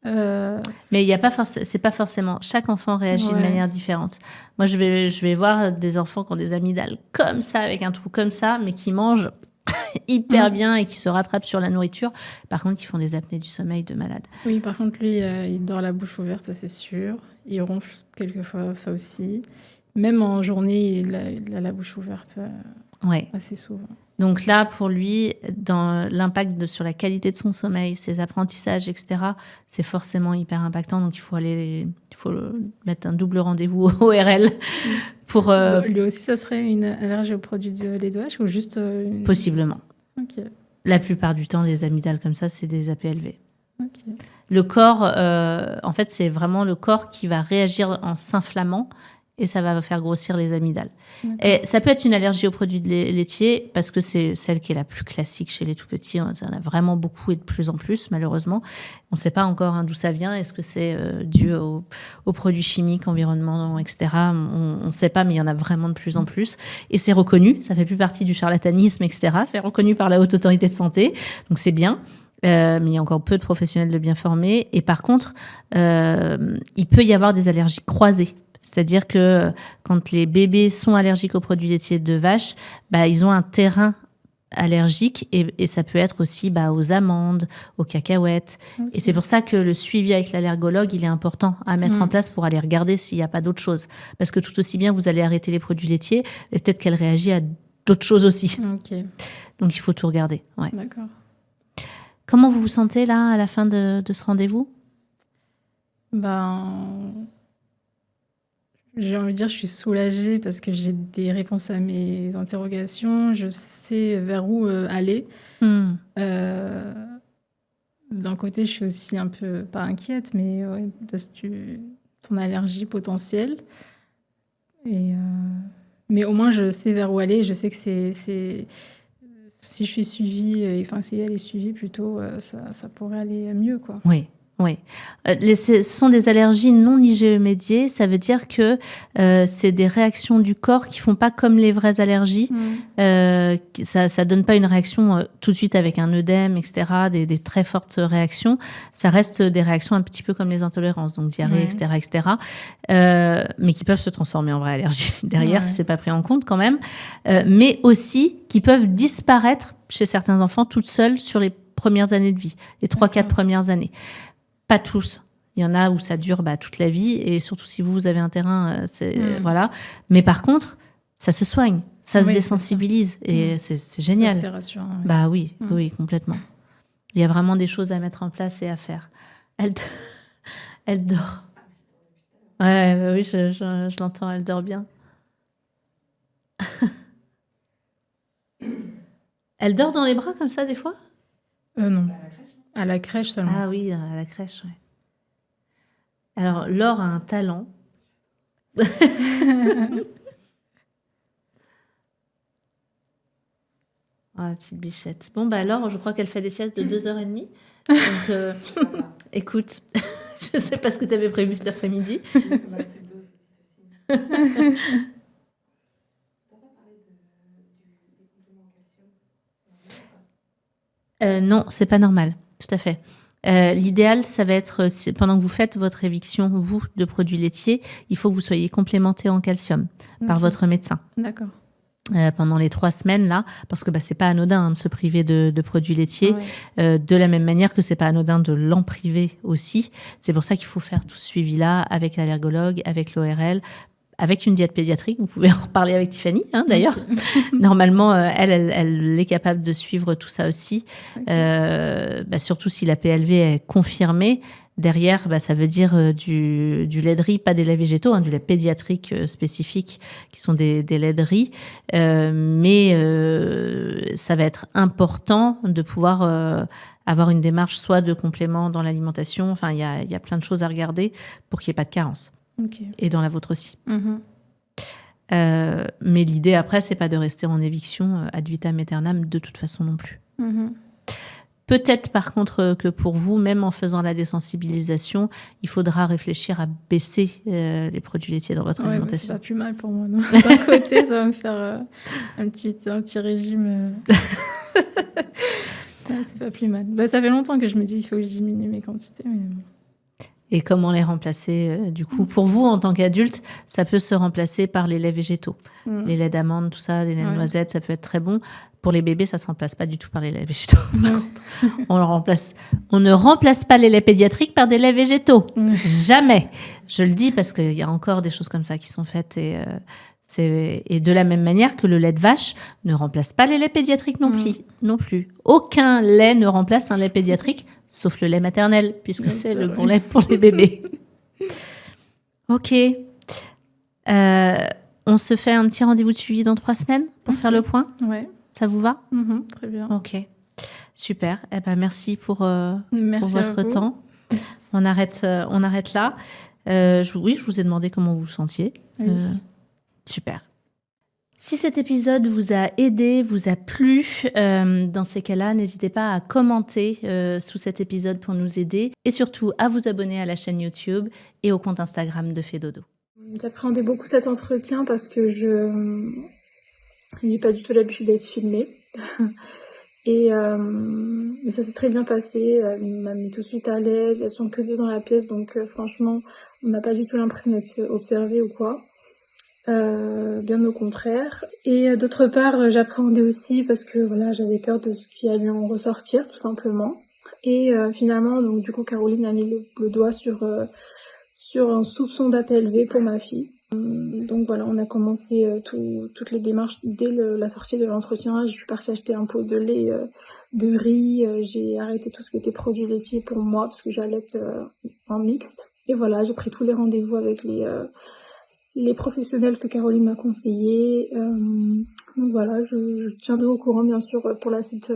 Mais il y a pas c'est pas forcément... Chaque enfant réagit de Ouais. manière différente. Moi, je vais voir des enfants qui ont des amygdales comme ça, avec un trou comme ça, mais qui mangent hyper bien et qui se rattrapent sur la nourriture. Par contre, qui font des apnées du sommeil de malade. Oui, par contre, lui, il dort la bouche ouverte, ça c'est sûr. Il ronfle quelquefois, ça aussi. Même en journée, il a la bouche ouverte Ouais. assez souvent. Donc là, pour lui, dans l'impact sur la qualité de son sommeil, ses apprentissages, etc., c'est forcément hyper impactant. Donc il faut mettre un double rendez-vous au ORL pour... Lui aussi, ça serait une allergie aux produits de lait de vache ou juste Possiblement. Ok. La plupart du temps, les amygdales comme ça, c'est des APLV. Ok. Le corps, en fait, c'est vraiment le corps qui va réagir en s'inflammant et ça va faire grossir les amygdales. D'accord. Et ça peut être une allergie aux produits laitiers parce que c'est celle qui est la plus classique chez les tout-petits. On en a vraiment beaucoup et de plus en plus, malheureusement. On ne sait pas encore d'où ça vient. Est-ce que c'est dû aux produits chimiques, environnement, etc. On ne sait pas, mais il y en a vraiment de plus en plus. Et c'est reconnu. Ça ne fait plus partie du charlatanisme, etc. C'est reconnu par la Haute Autorité de Santé. Donc, c'est bien. Mais il y a encore peu de professionnels de bien formés. Et par contre, il peut y avoir des allergies croisées. C'est-à-dire que quand les bébés sont allergiques aux produits laitiers de vache, ils ont un terrain allergiques et ça peut être aussi aux amandes, aux cacahuètes. Ok. Et c'est pour ça que le suivi avec l'allergologue, il est important à mettre en place pour aller regarder s'il n'y a pas d'autre chose. Parce que tout aussi bien, vous allez arrêter les produits laitiers et peut-être qu'elle réagit à d'autres choses aussi. Ok, Donc, il faut tout regarder. Ouais. d'accord. Comment vous vous sentez là, à la fin de ce rendez-vous ? J'ai envie de dire, je suis soulagée parce que j'ai des réponses à mes interrogations. Je sais vers où aller. Euh, D'un côté, je suis aussi un peu, pas inquiète, mais ouais, ton allergie potentielle. Mais au moins, je sais vers où aller. Je sais que si je suis suivie, si elle est suivie plutôt, ça pourrait aller mieux, quoi. Oui. Oui. Ce sont des allergies non IgE médiées. Ça veut dire que c'est des réactions du corps qui font pas comme les vraies allergies. Ça donne pas une réaction tout de suite avec un œdème, etc., des très fortes réactions. Ça reste des réactions un petit peu comme les intolérances, donc diarrhée, etc., etc., mais qui peuvent se transformer en vraie allergie derrière si c'est pas pris en compte quand même. Mais aussi qui peuvent disparaître chez certains enfants toutes seules sur les premières années de vie, les 3-4 premières années. Pas tous. Il y en a où ça dure toute la vie, et surtout si vous avez un terrain, voilà. Mais par contre, ça se soigne, ça se désensibilise, et c'est génial. Ça, c'est rassurant. Ouais. Oui, oui, complètement. Il y a vraiment des choses à mettre en place et à faire. Elle dort. Ouais, oui, je l'entends, elle dort bien. Elle dort dans les bras comme ça des fois ? Non. À la crèche seulement. Ah oui, à la crèche, oui. Alors, Laure a un talent. Ah, petite bichette. Bon, Laure, je crois qu'elle fait des siestes de 2h30. Donc, écoute, je ne sais pas ce que tu avais prévu cet après-midi. Non, c'est pas normal. Tout à fait. L'idéal, ça va être, pendant que vous faites votre éviction, vous, de produits laitiers, il faut que vous soyez complémenté en calcium par votre médecin. D'accord. Pendant les 3 semaines, là, parce que c'est pas anodin de se priver de produits laitiers, de la même manière que c'est pas anodin de l'en priver aussi. C'est pour ça qu'il faut faire tout ce suivi-là avec l'allergologue, avec l'ORL, avec une diète pédiatrique. Vous pouvez en reparler avec Tiffany, d'ailleurs. Normalement, elle est capable de suivre tout ça aussi. Surtout si la PLV est confirmée. Derrière, ça veut dire du lait de riz, pas des laits végétaux, du lait pédiatrique spécifique, qui sont des laits de riz. Mais ça va être important de pouvoir avoir une démarche soit de complément dans l'alimentation. Enfin, il y a plein de choses à regarder pour qu'il n'y ait pas de carence. Okay. Et dans la vôtre aussi. Mais l'idée après, c'est pas de rester en éviction ad vitam aeternam de toute façon non plus. Peut-être par contre que pour vous, même en faisant la désensibilisation, il faudra réfléchir à baisser les produits laitiers dans votre alimentation. C'est pas plus mal pour moi. D'un côté, ça va me faire un petit régime. C'est pas plus mal. Ça fait longtemps que je me dis qu'il faut que je diminue mes quantités. Mais... Et comment les remplacer du coup pour vous, en tant qu'adulte, ça peut se remplacer par les laits végétaux. Les laits d'amande, tout ça, les laits de noisettes, ça peut être très bon. Pour les bébés, ça ne se remplace pas du tout par les laits végétaux. Par contre, on ne remplace pas les laits pédiatriques par des laits végétaux. Jamais. Je le dis parce qu'il y a encore des choses comme ça qui sont faites. Et de la même manière que le lait de vache ne remplace pas les laits pédiatriques non plus. Aucun lait ne remplace un lait pédiatrique, sauf le lait maternel, puisque c'est le bon lait pour les bébés. Ok. On se fait un petit rendez-vous de suivi dans 3 semaines pour faire le point. Ouais. Ça vous va ? Très bien. Ok. Super. Merci pour Merci votre temps. On arrête là. Je vous ai demandé comment vous vous sentiez. Oui. Super. Si cet épisode vous a aidé, vous a plu, dans ces cas-là, n'hésitez pas à commenter sous cet épisode pour nous aider et surtout à vous abonner à la chaîne YouTube et au compte Instagram de Fédodo. J'appréhendais beaucoup cet entretien parce que je n'ai pas du tout l'habitude d'être filmée. Et ça s'est très bien passé, elle m'a mis tout de suite à l'aise, elles sont que deux dans la pièce, donc franchement, on n'a pas du tout l'impression d'être observé ou quoi. bien au contraire. Et d'autre part, j'appréhendais aussi parce que voilà, j'avais peur de ce qui allait en ressortir, tout simplement. Et finalement, donc du coup, Caroline a mis le doigt sur un soupçon d'APLV pour ma fille. Donc voilà, on a commencé toutes les démarches dès la sortie de l'entretien. Je suis partie acheter un pot de lait, de riz. J'ai arrêté tout ce qui était produits laitiers pour moi parce que j'allaite en mixte. Et voilà, j'ai pris tous les rendez-vous avec les professionnels que Caroline m'a conseillés. Donc voilà, je tiendrai au courant bien sûr pour la suite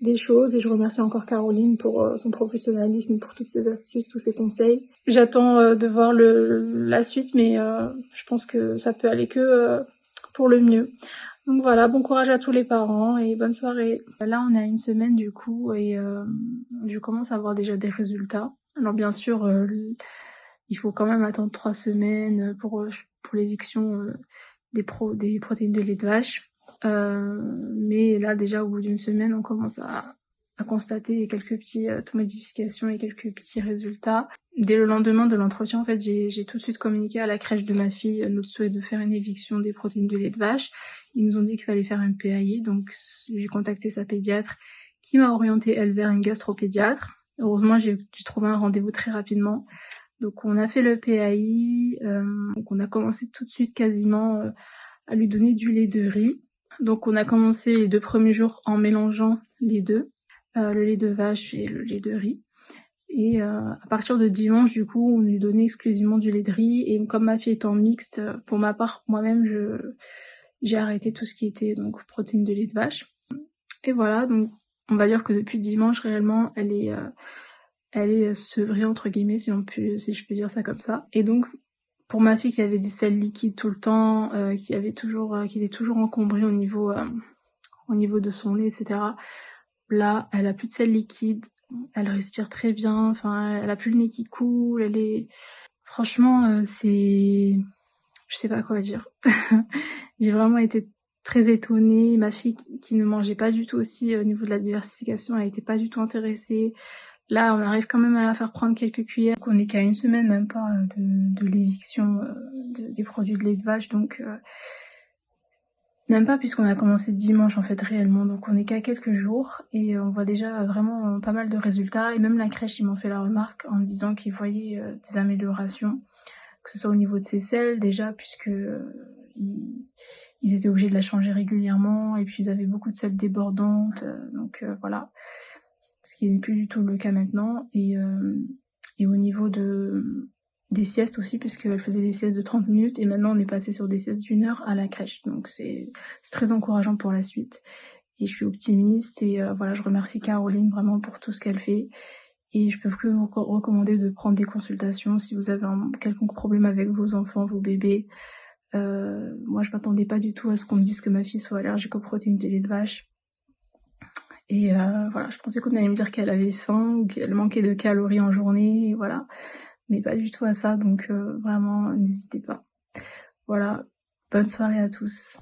des choses et je remercie encore Caroline pour son professionnalisme, pour toutes ses astuces, tous ses conseils. J'attends de voir la suite, mais je pense que ça peut aller que pour le mieux. Donc voilà, bon courage à tous les parents et bonne soirée. Là, on a une semaine du coup et je commence à avoir déjà des résultats. Alors bien sûr, il faut quand même attendre 3 semaines pour l'éviction des protéines de lait de vache. Mais là, déjà, au bout d'une semaine, on commence à constater quelques petites modifications et quelques petits résultats. Dès le lendemain de l'entretien, en fait, j'ai tout de suite communiqué à la crèche de ma fille notre souhait de faire une éviction des protéines de lait de vache. Ils nous ont dit qu'il fallait faire un PAI, donc j'ai contacté sa pédiatre qui m'a orientée, elle, vers une gastropédiatre. Heureusement, j'ai trouvé un rendez-vous très rapidement. Donc on a fait le PAI, donc on a commencé tout de suite quasiment à lui donner du lait de riz. Donc on a commencé les 2 premiers jours en mélangeant les deux, le lait de vache et le lait de riz. Et à partir de dimanche, du coup, on lui donnait exclusivement du lait de riz. Et comme ma fille étant mixte, pour ma part, moi-même, j'ai arrêté tout ce qui était donc protéines de lait de vache. Et voilà, donc on va dire que depuis dimanche, réellement, elle est sevrée entre guillemets, si je peux dire ça comme ça. Et donc pour ma fille qui avait des selles liquides tout le temps, qui était toujours encombrée au niveau de son lait, etc. Là, elle a plus de selles liquides, elle respire très bien, enfin, elle a plus le nez qui coule, franchement, je sais pas quoi dire. J'ai vraiment été très étonnée. Ma fille qui ne mangeait pas du tout aussi au niveau de la diversification, elle était pas du tout intéressée. Là, on arrive quand même à la faire prendre quelques cuillères. On n'est qu'à une semaine, même pas, de l'éviction des produits de lait de vache. Donc, même pas puisqu'on a commencé dimanche, en fait, réellement. Donc, on n'est qu'à quelques jours. Et on voit déjà vraiment pas mal de résultats. Et même la crèche, ils m'ont fait la remarque en me disant qu'ils voyaient des améliorations. Que ce soit au niveau de ses selles, déjà, puisque ils étaient obligés de la changer régulièrement. Et puis, ils avaient beaucoup de selles débordantes. Donc, voilà. Ce qui n'est plus du tout le cas maintenant. Et au niveau des siestes aussi, puisqu'elle faisait des siestes de 30 minutes, et maintenant on est passé sur des siestes d'1 heure à la crèche. Donc c'est très encourageant pour la suite. Et je suis optimiste, et voilà, je remercie Caroline vraiment pour tout ce qu'elle fait. Et je peux que vous recommander de prendre des consultations si vous avez un quelconque problème avec vos enfants, vos bébés. Moi, je m'attendais pas du tout à ce qu'on me dise que ma fille soit allergique aux protéines de lait de vache. Et voilà, je pensais qu'on allait me dire qu'elle avait faim ou qu'elle manquait de calories en journée, et voilà. Mais pas du tout à ça, donc vraiment, n'hésitez pas. Voilà, bonne soirée à tous.